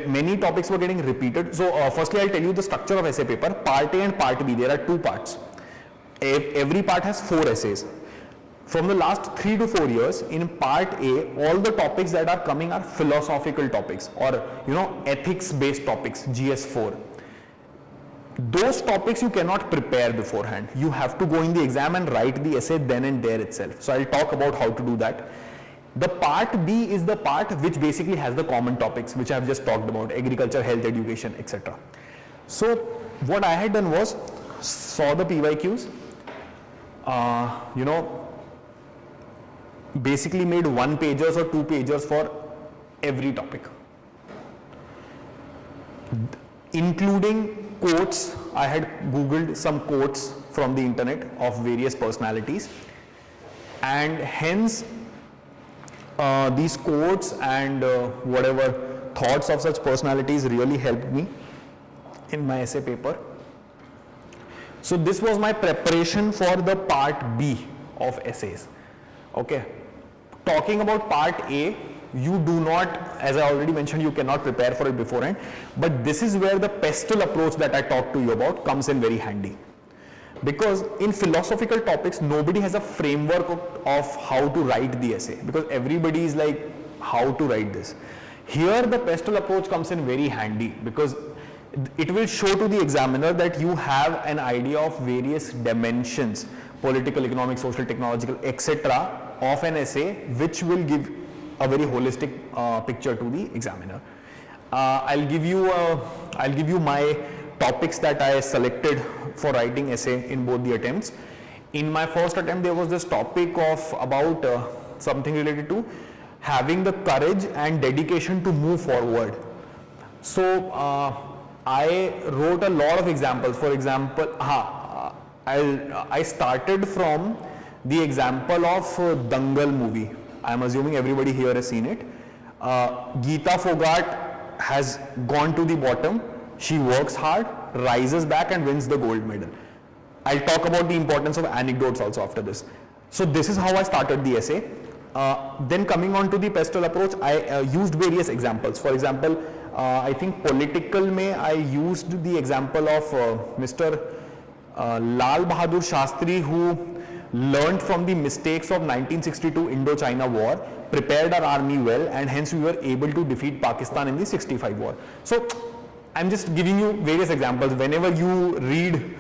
Many topics were getting repeated. So firstly I'll tell you the structure of essay paper. Part A and Part B, there are 2 parts. Every part has 4 essays. From the last 3 to 4 years, in Part A, all the topics that are coming are philosophical topics, or ethics based topics, GS4. Those topics you cannot prepare beforehand. You have to go in the exam and write the essay then and there itself. So I'll talk about how to do that. The Part B is the part which basically has the common topics which I have just talked about: agriculture, health, education, etc. So what I had done was, saw the PYQs, basically made 1 pagers or 2 pagers for every topic, including quotes. I had googled some quotes from the internet of various personalities, and hence these quotes and whatever thoughts of such personalities really helped me in my essay paper. So this was my preparation for the Part B of essays. Okay. Talking about Part A, you do not, as I already mentioned, you cannot prepare for it beforehand, but this is where the pestle approach that I talked to you about comes in very handy. Because in philosophical topics, nobody has a framework of how to write the essay, because everybody is like, how to write this. Here the pestle approach comes in very handy, because it will show to the examiner that you have an idea of various dimensions, political, economic, social, technological, etc., of an essay, which will give a very holistic picture to the examiner. I'll give you my topics that I selected for writing essay in both the attempts. In my first attempt, there was this topic of about something related to having the courage and dedication to move forward. So I wrote a lot of examples. For example, I started from the example of Dangal movie. I am assuming everybody here has seen it. Geeta Fogart has gone to the bottom. She works hard, rises back and wins the gold medal. I'll talk about the importance of anecdotes also after this. So this is how I started the essay. Then coming on to the pestle approach, I used various examples. For example, I think political I used the example of Mr. Lal Bahadur Shastri, who learned from the mistakes of 1962 Indo-China war, prepared our army well, and hence we were able to defeat Pakistan in the 65 war. So I'm just giving you various examples. Whenever you read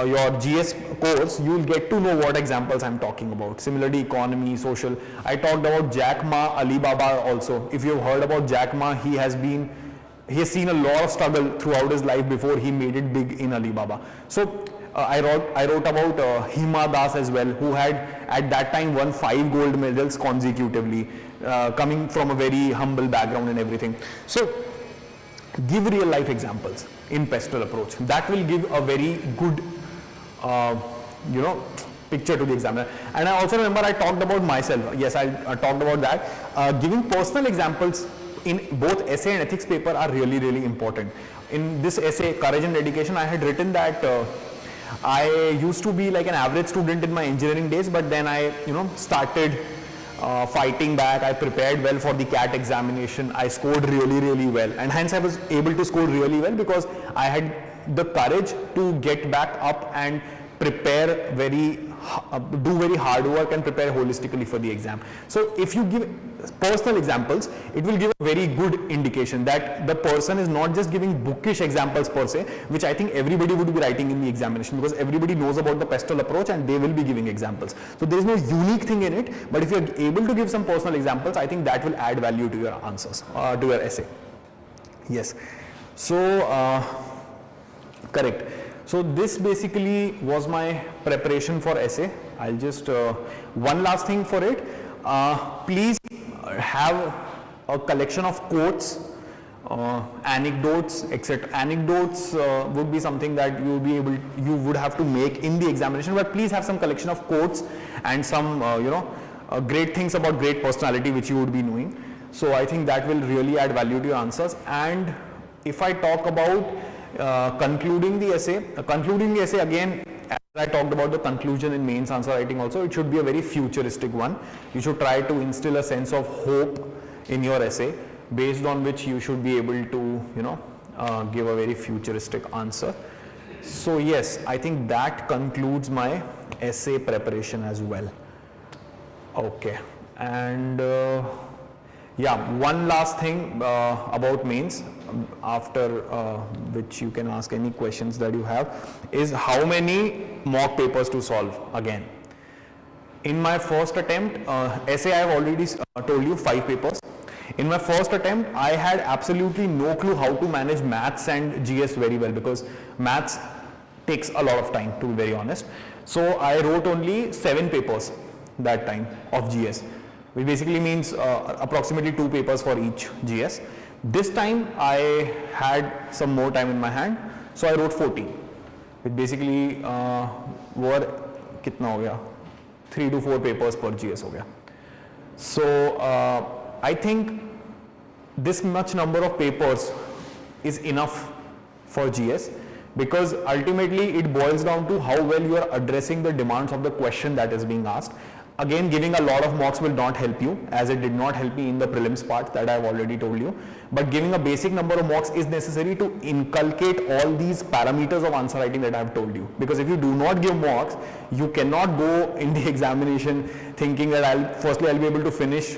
your GS course, you will get to know what examples I'm talking about. Similarly, economy, social. I talked about Jack Ma, Alibaba also. If you've heard about Jack Ma, he has seen a lot of struggle throughout his life before he made it big in Alibaba. So I wrote about Hima Das as well, who had at that time won 5 gold medals consecutively, coming from a very humble background and everything. So give real life examples in pestle approach. That will give a very good you know, picture to the examiner. And I also remember I talked about myself. Yes, I talked about that. Giving personal examples in both essay and ethics paper are really, really important. In this essay, Courage and Dedication, I had written that I used to be like an average student in my engineering days, but then I, you know, started fighting back. I prepared well for the CAT examination. I scored really, really well, and hence I was able to score really well because I had the courage to get back up and prepare do very hard work and prepare holistically for the exam. So if you give personal examples, it will give a very good indication that the person is not just giving bookish examples per se, which I think everybody would be writing in the examination, because everybody knows about the pestle approach and they will be giving examples. So there is no unique thing in it, but if you are able to give some personal examples, I think that will add value to your answers, to your essay. Yes. So correct. So this basically was my preparation for essay. I'll just, one last thing for it, please have a collection of quotes, anecdotes, etc. Anecdotes would be something that you would have to make in the examination, but please have some collection of quotes and some, great things about great personality which you would be knowing. So I think that will really add value to your answers. And if I talk about concluding the essay again, as I talked about the conclusion in mains answer writing also, it should be a very futuristic one. You should try to instill a sense of hope in your essay, based on which you should be able to, give a very futuristic answer. So yes, I think that concludes my essay preparation as well. Okay, and yeah, one last thing about mains, after which you can ask any questions that you have, is how many mock papers to solve again. In my first attempt, essay I have already told you 5 papers. In my first attempt, I had absolutely no clue how to manage maths and GS very well, because maths takes a lot of time, to be very honest. So I wrote only 7 papers that time of GS, which basically means approximately 2 papers for each GS. This time I had some more time in my hand, so I wrote 14, which basically were kitna ho gaya? 3 to 4 papers per GS ho gaya. So I think this much number of papers is enough for GS, because ultimately it boils down to how well you are addressing the demands of the question that is being asked. Again, giving a lot of mocks will not help you, as it did not help me in the prelims part that I have already told you. But giving a basic number of mocks is necessary to inculcate all these parameters of answer writing that I have told you. Because if you do not give mocks, you cannot go in the examination thinking that I'll be able to finish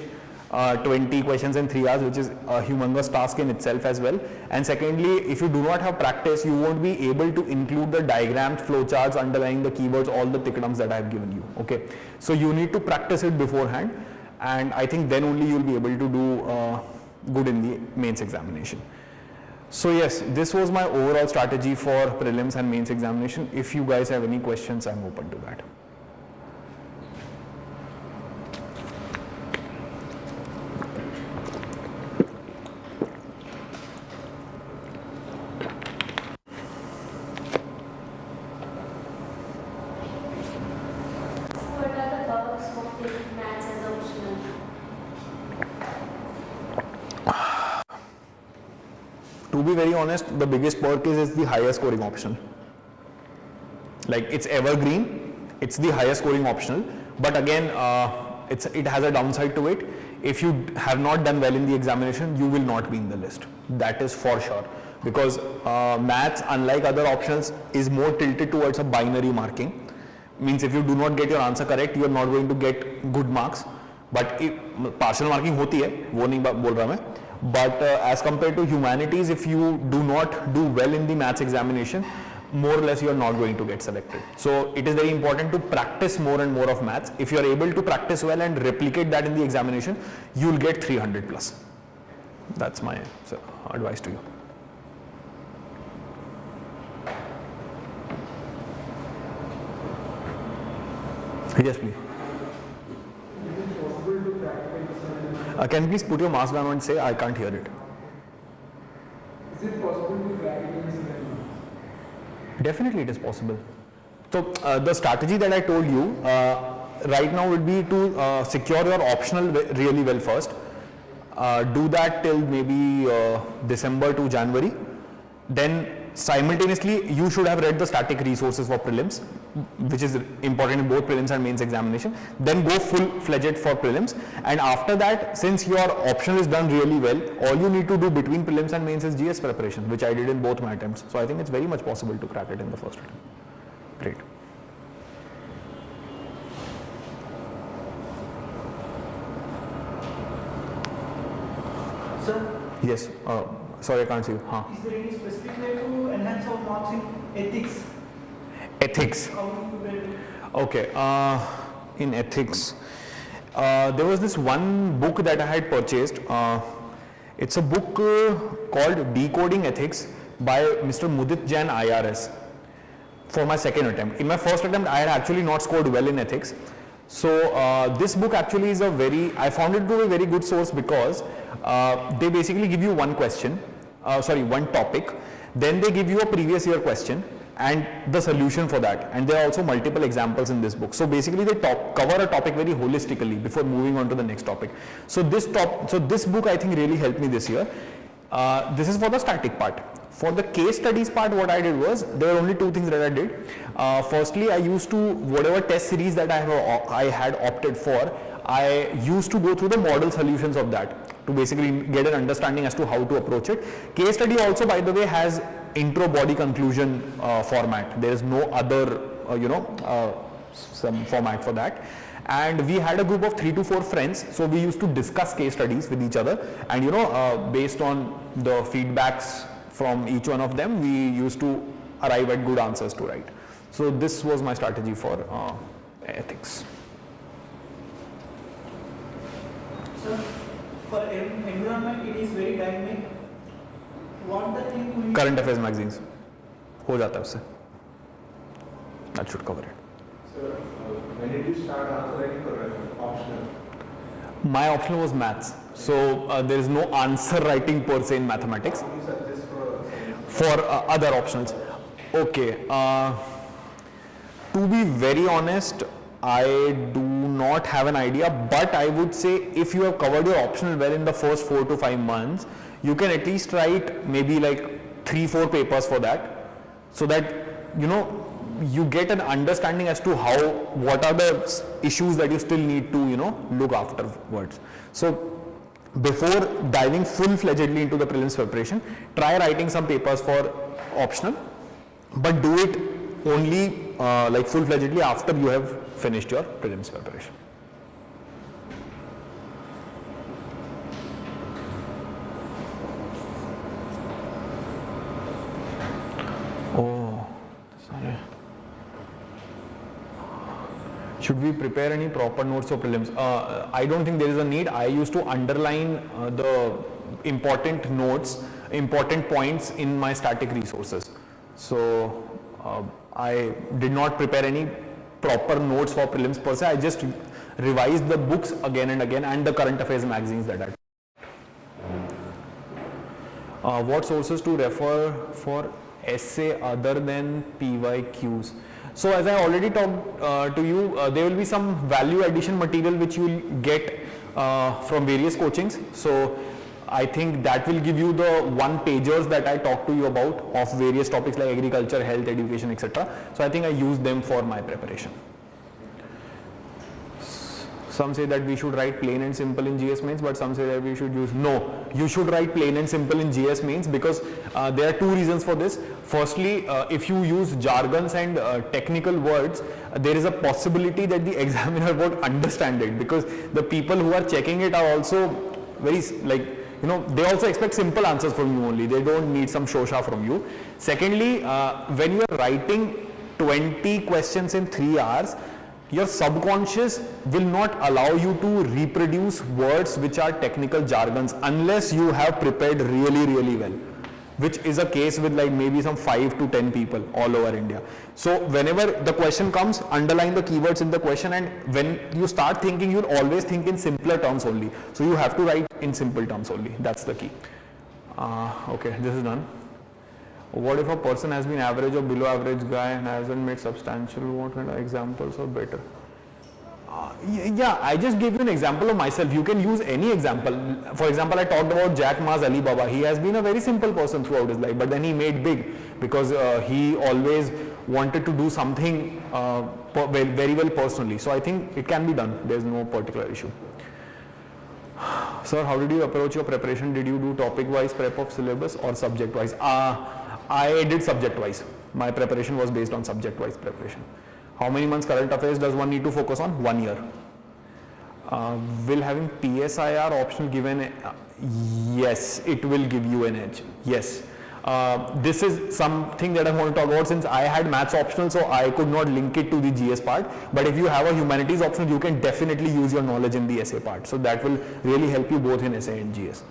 20 questions in 3 hours, which is a humongous task in itself as well. And secondly, if you do not have practice, you won't be able to include the diagrams, flowcharts, underlying the keywords, all the tickdums that I have given you. Okay, so you need to practice it beforehand, and I think then only you will be able to do good in the mains examination. So yes, this was my overall strategy for prelims and mains examination. If you guys have any questions, I'm open to that. To be very honest, the biggest perk is the highest scoring optional. Like, it's evergreen, it's the highest scoring optional, but again, it has a downside to it. If you have not done well in the examination, you will not be in the list. That is for sure, because maths, unlike other options, is more tilted towards a binary marking. Means if you do not get your answer correct, you are not going to get good marks. But if partial marking hoti hai, wo nahi bol raha main. But as compared to humanities, if you do not do well in the maths examination, more or less you are not going to get selected. So it is very important to practice more and more of maths. If you are able to practice well and replicate that in the examination, you will get 300 plus. That's my advice to you. Yes, please. Can you please put your mask down and say, I can't hear it. Is it possible to crack it in a scenario? Definitely it is possible. So the strategy that I told you right now would be to secure your optional really well first. Do that till maybe December to January. Then simultaneously you should have read the static resources for prelims, which is important in both prelims and mains examination. Then go full-fledged for prelims, and after that, since your optional is done really well, all you need to do between prelims and mains is GS preparation, which I did in both my attempts. So I think it's very much possible to crack it in the first attempt. Great. Sir? Yes. Sorry, I can't see you. Is there any specific way to enhance our marks in ethics? Ethics. How do you do it? Okay. In ethics, there was this one book that I had purchased. It's a book called Decoding Ethics by Mr. Mudit Jain IRS for my second attempt. In my first attempt, I had actually not scored well in ethics. So this book actually is I found it to be a very good source because they basically give you one question, one topic, then they give you a previous year question and the solution for that, and there are also multiple examples in this book. So basically they cover a topic very holistically before moving on to the next topic. So this book I think really helped me this year. This is for the static part. For the case studies part, what I did was, there were only two things that I did. Firstly, I used to, whatever test series that I had opted for, I used to go through the model solutions of that to basically get an understanding as to how to approach it. Case study also, by the way, has intro, body, conclusion format. There is no other, some format for that. And we had a group of 3 to 4 friends, so we used to discuss case studies with each other, and based on the feedbacks from each one of them, we used to arrive at good answers to write. So this was my strategy for ethics. Sir, for environment, it is very dynamic. What the thing we Current affairs magazines, हो जाता है उससे. That should cover it. So, when did you start answering for optional? My optional was maths, so there is no answer writing per se in mathematics. How you suggest For other options. Okay. To be very honest, I do not have an idea, but I would say if you have covered your optional well in the first 4 to 5 months, you can at least write maybe like 3-4 papers for that, so that you get an understanding as to what are the issues that you still need to look afterwards. So before diving full-fledgedly into the prelims preparation, try writing some papers for optional, but do it only like full-fledgedly after you have finished your prelims preparation. Oh, sorry. Should we prepare any proper notes for prelims? I don't think there is a need. I used to underline the important notes, important points in my static resources. So I did not prepare any proper notes for prelims per se. I just revised the books again and again and the current affairs magazines that I what sources to refer for essay other than PYQs? So as I already talked to you, there will be some value addition material which you will get from various coachings. So I think that will give you the one-pagers that I talked to you about of various topics like agriculture, health, education, etc. So I think I use them for my preparation. Some say that we should write plain and simple in GS mains, but some say that we should use, no, you should write plain and simple in GS mains because there are two reasons for this. Firstly, if you use jargons and technical words, there is a possibility that the examiner won't understand it, because the people who are checking it are also very they also expect simple answers from you only. They don't need some shosha from you. Secondly, when you are writing 20 questions in 3 hours, your subconscious will not allow you to reproduce words which are technical jargons unless you have prepared really, really well, which is a case with like maybe some 5 to 10 people all over India. So whenever the question comes, underline the keywords in the question, and when you start thinking, you'll always think in simpler terms only. So you have to write in simple terms only. That's the key. Okay, this is done. What if a person has been average or below average guy and hasn't made substantial? What kind of examples are better? Yeah, I just gave you an example of myself. You can use any example. For example, I talked about Jack Ma's Alibaba. He has been a very simple person throughout his life, but then he made big because he always wanted to do something very well personally. So I think it can be done. There's no particular issue. Sir, how did you approach your preparation? Did you do topic-wise prep of syllabus or subject-wise? I did subject-wise. My preparation was based on subject-wise preparation. How many months current affairs does one need to focus on? 1 year. Will having PSIR optional given? Yes, it will give you an edge. Yes. This is something that I want to talk about since I had maths optional, so I could not link it to the GS part. But if you have a humanities optional, you can definitely use your knowledge in the essay part. So that will really help you both in essay and GS.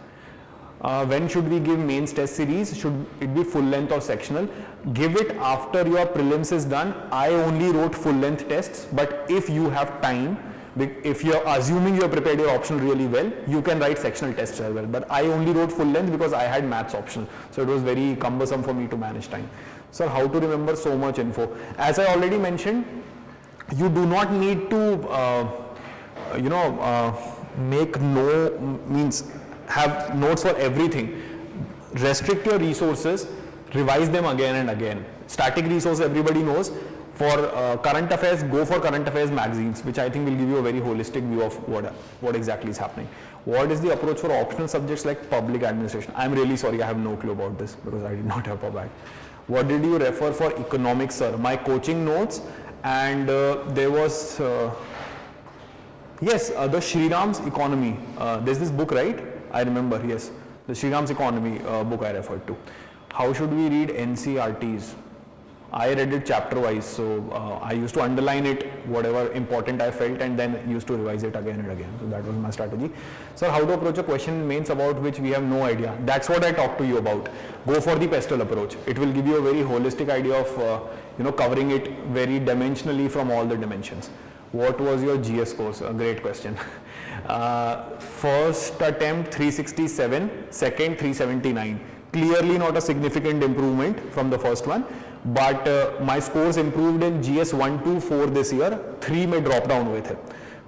When should we give mains test series? Should it be full length or sectional? Give it after your prelims is done. I only wrote full length tests, but if you have time, if you're assuming you're prepared your optional really well, you can write sectional tests as well. But I only wrote full length because I had maths optional. So it was very cumbersome for me to manage time. Sir, how to remember so much info? As I already mentioned, you do not need to, have notes for everything. Restrict your resources, revise them again and again. Static resource everybody knows. For current affairs, go for current affairs magazines, which I think will give you a very holistic view of what exactly is happening. What is the approach for optional subjects like public administration? I'm really sorry, I have no clue about this because I did not have PubAd. What did you refer for economics, sir? My coaching notes, and there was the Shriram's Economy. There's this book, right? I remember, yes. The Shriram's Economy book I referred to. How should we read NCRTs? I read it chapter wise, so I used to underline it, whatever important I felt, and then used to revise it again and again. So that was my strategy. Sir, how to approach a question in mains about which we have no idea? That's what I talked to you about. Go for the pestle approach. It will give you a very holistic idea of covering it very dimensionally from all the dimensions. What was your GS course? A great question. First attempt 367, second 379. Clearly not a significant improvement from the first one, but my scores improved in GS 1, 2, 4 this year. 3 may drop down with it.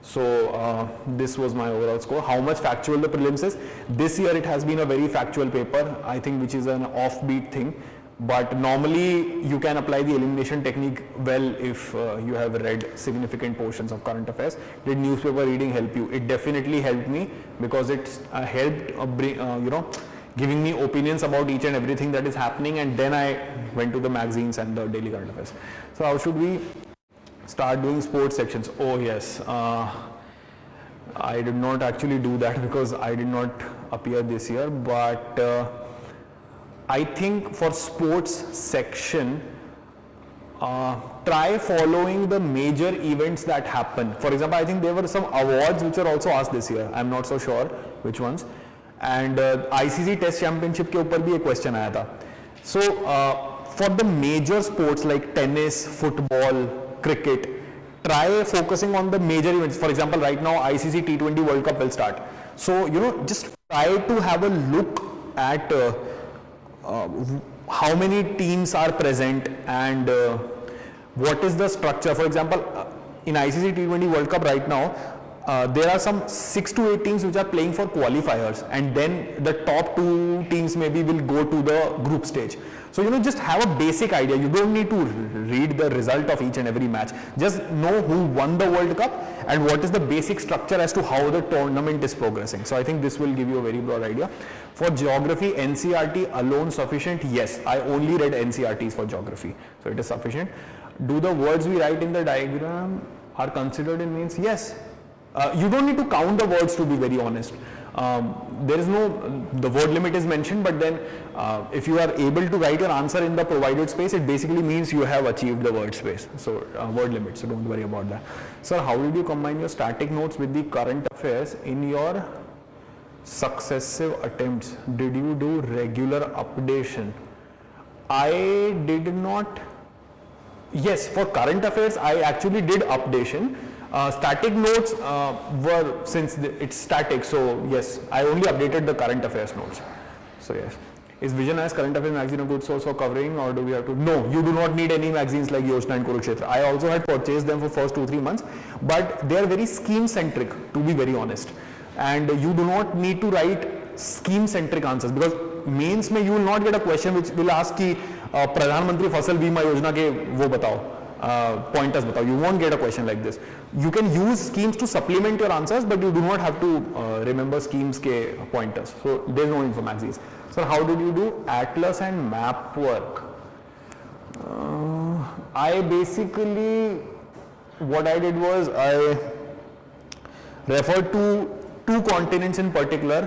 So this was my overall score. How much factual the prelims is? This year it has been a very factual paper, I think, which is an offbeat thing. But normally you can apply the elimination technique well if you have read significant portions of current affairs. Did newspaper reading help you? It definitely helped me because it helped giving me opinions about each and everything that is happening, and then I went to the magazines and the daily current affairs. So how should we start doing sports sections? Oh yes, I did not actually do that because I did not appear this year, but I think for sports section, try following the major events that happen. For example, I think there were some awards which were also asked this year. I'm not so sure which ones. And ICC Test Championship के ऊपर भी एक question आया था. So for the major sports like tennis, football, cricket, try focusing on the major events. For example, right now ICC T20 World Cup will start. So just try to have a look at how many teams are present and what is the structure. For example, in ICC T20 World Cup right now, there are some 6 to 8 teams which are playing for qualifiers, and then the top 2 teams maybe will go to the group stage. So just have a basic idea. You don't need to read the result of each and every match. Just know who won the World Cup and what is the basic structure as to how the tournament is progressing. So I think this will give you a very broad idea. For geography, NCRT alone sufficient? Yes, I only read NCRTs for geography, so it is sufficient. Do the words we write in the diagram are considered in mains? Yes. You don't need to count the words, to be very honest. There is the word limit is mentioned, but then if you are able to write your answer in the provided space, it basically means you have achieved the word space. So word limit, so don't worry about that. Sir, how did you combine your static notes with the current affairs in your successive attempts? Did you do regular updation? I did not. Yes, for current affairs, I actually did updation. Static notes since it's static, so yes, I only updated the current affairs notes. So yes. Is Vision as current affairs magazine a good source for covering, or do we have to? No, you do not need any magazines like Yoshna and Kurukshetra. I also had purchased them for first 2-3 months, but they are very scheme centric, to be very honest. And you do not need to write scheme centric answers, because mains में you will not get a question which will ask कि प्रधानमंत्री फसल बीमा योजना के वो बताओ, pointers बताओ. You won't get a question like this. You can use schemes to supplement your answers, but you do not have to remember schemes के pointers. So there is no need for magazines. So how did you do Atlas and map work? I basically, what I did was I referred to 2 continents in particular,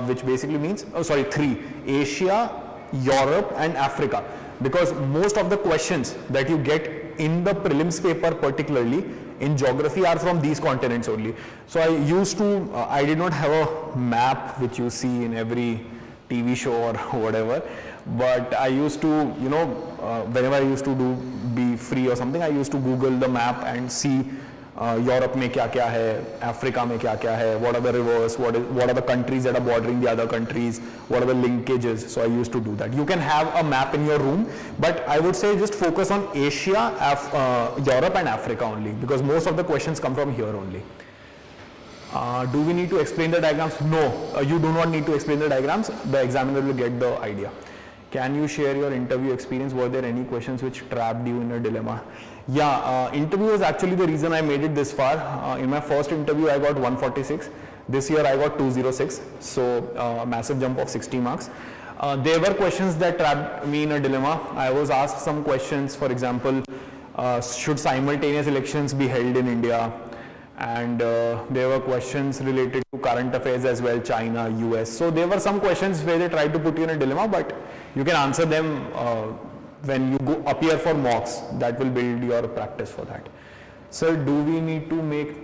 which basically means, 3, Asia, Europe and Africa, because most of the questions that you get in the prelims paper, particularly in geography, are from these continents only. So I used to, I did not have a map which you see in every TV show or whatever, but I used to, whenever I used to be free or something, I used to Google the map and see Europe में क्या क्या है, Africa में क्या क्या है, what are the rivers, what are the countries that are bordering the other countries, what are the linkages. So I used to do that. You can have a map in your room, but I would say just focus on Asia, Europe and Africa only, because most of the questions come from here only. Do we need to explain the diagrams? No, you do not need to explain the diagrams. The examiner will get the idea. Can you share your interview experience? Were there any questions which trapped you in a dilemma? Yeah, interview is actually the reason I made it this far. In my first interview, I got 146. This year, I got 206. So, a massive jump of 60 marks. There were questions that trapped me in a dilemma. I was asked some questions, for example, should simultaneous elections be held in India? And there were questions related to current affairs as well, China, US. So there were some questions where they tried to put you in a dilemma, but you can answer them when you go appear for mocks. That will build your practice for that. Sir, do we need to make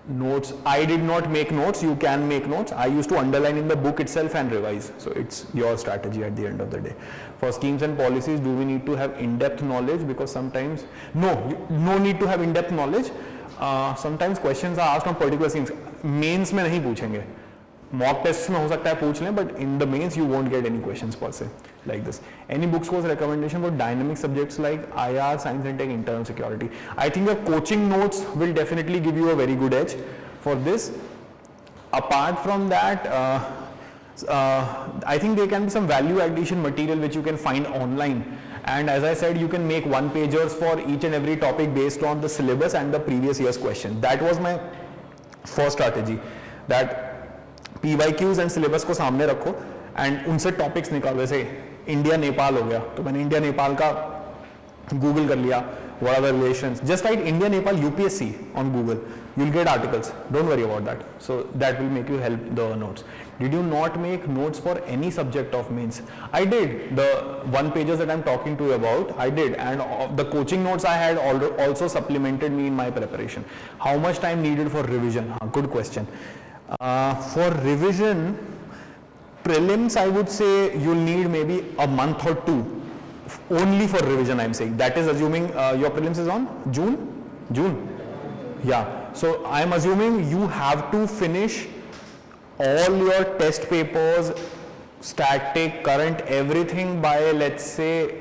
notes? I did not make notes. You can make notes. I used to underline in the book itself and revise. So it's your strategy at the end of the day. For schemes and policies, do we need to have in-depth knowledge? Because sometimes, no need to have in-depth knowledge. Sometimes questions are asked on particular schemes. Mains में नहीं पूछेंगे. Mock tests में हो सकता है पूछ लें, but in the mains you won't get any questions per se like this. Any books course recommendation for dynamic subjects like IR, Science and Tech, Internal Security? I think the coaching notes will definitely give you a very good edge for this. Apart from that, I think there can be some value addition material which you can find online. And as I said, you can make one-pagers for each and every topic based on the syllabus and the previous year's question. That was my first strategy. That PYQs and syllabus को सामने रखो and उनसे topics निकालो. जैसे India Nepal हो गया, तो मैंने इंडिया नेपाल का गूगल कर लिया. What are the relations? Just write India Nepal UPSC on Google. You'll get articles. Don't worry about that. So that will make you help the notes. Did you not make notes for any subject of mains? I did. The one pages that I'm talking to you about, I did. And the coaching notes I had also supplemented me in my preparation. How much time needed for revision? Good question. For revision, prelims, I would say you'll need maybe a month or 2. Only for revision I'm saying. That is assuming your prelims is on June? Yeah. So I'm assuming you have to finish all your test papers, static, current, everything by, let's say,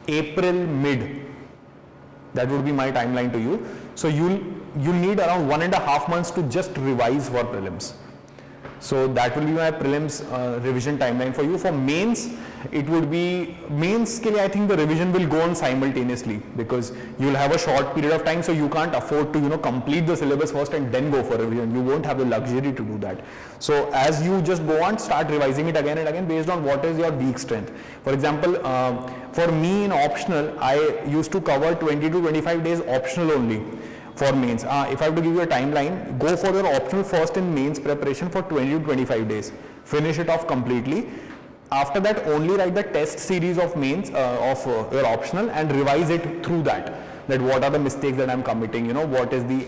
April mid. That would be my timeline to you. So you'll need around 1.5 months to just revise for prelims. So that will be my prelims revision timeline for you. For mains, it would be, mains ke liye I think the revision will go on simultaneously because you'll have a short period of time, so you can't afford to complete the syllabus first and then go for revision. You won't have the luxury to do that. So as you just go on, start revising it again and again based on what is your weak strength. For example, for me in optional, I used to cover 20 to 25 days optional only. For mains, if I have to give you a timeline, go for your optional first in mains preparation for 20 to 25 days. Finish it off completely. After that, only write the test series of mains of your optional and revise it through that. That what are the mistakes that I'm committing? What is the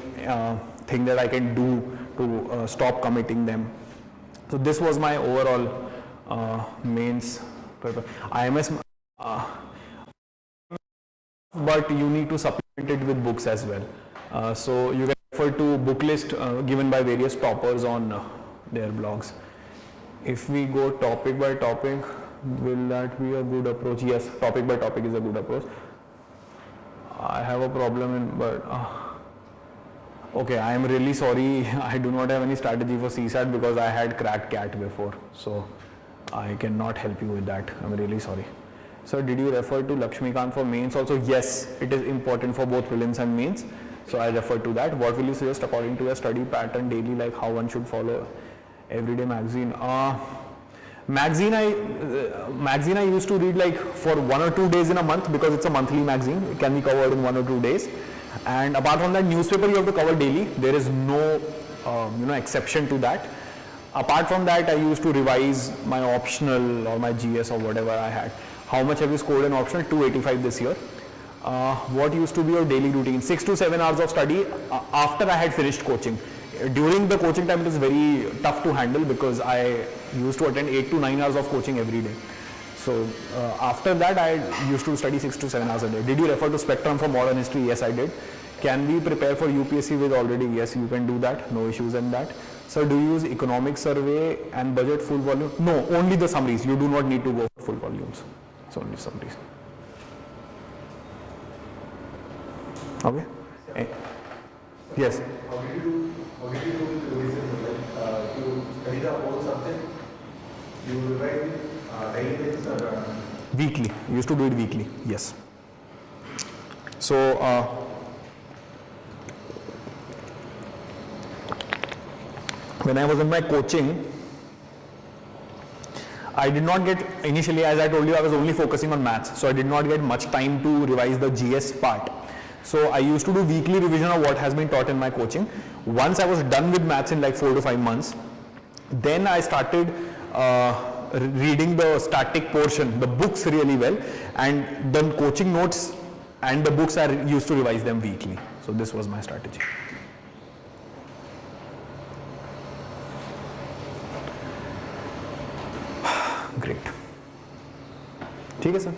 thing that I can do to stop committing them? So this was my overall mains paper. IMS, but you need to supplement it with books as well. So you can refer to book list given by various toppers on their blogs. If we go topic by topic, Will that be a good approach? Yes, topic by topic is a good approach. I have a problem in, but okay, I am really sorry. I do not have any strategy for CSAT because I had cracked CAT before, so I cannot help you with that. I'm really sorry. So did you refer to Lakshmikant for mains also? Yes, it is important for both prelims and mains. So I refer to that. What will you suggest according to your study pattern daily, like how one should follow everyday magazine? Magazine I used to read like for 1 or 2 days in a month because it's a monthly magazine. It can be covered in 1 or 2 days. And apart from that, newspaper you have to cover daily. There is no exception to that. Apart from that, I used to revise my optional or my GS or whatever I had. How much have you scored in optional? 285 this year. What used to be your daily routine? 6 to 7 hours of study after I had finished coaching. During the coaching time, it is very tough to handle because I used to attend 8 to 9 hours of coaching every day. So after that, I used to study 6 to 7 hours a day. Did you refer to Spectrum for modern history? Yes, I did. Can we prepare for UPSC with already? Yes, you can do that. No issues in that. So do you use economic survey and budget full volume? No, only the summaries. You do not need to go for full volumes. It's only summaries. Okay. Yes. How did you do with revision? Like, you study the whole subject, you revise daily basis or Weekly. Used to do it weekly. Yes. So when I was in my coaching, I did not get, initially as I told you, I was only focusing on maths, so I did not get much time to revise the GS part. So I used to do weekly revision of what has been taught in my coaching. Once I was done with maths in like 4 to 5 months, then I started reading the static portion, the books really well, and the coaching notes and the books I used to revise them weekly. So this was my strategy. Great. ठीक है sir.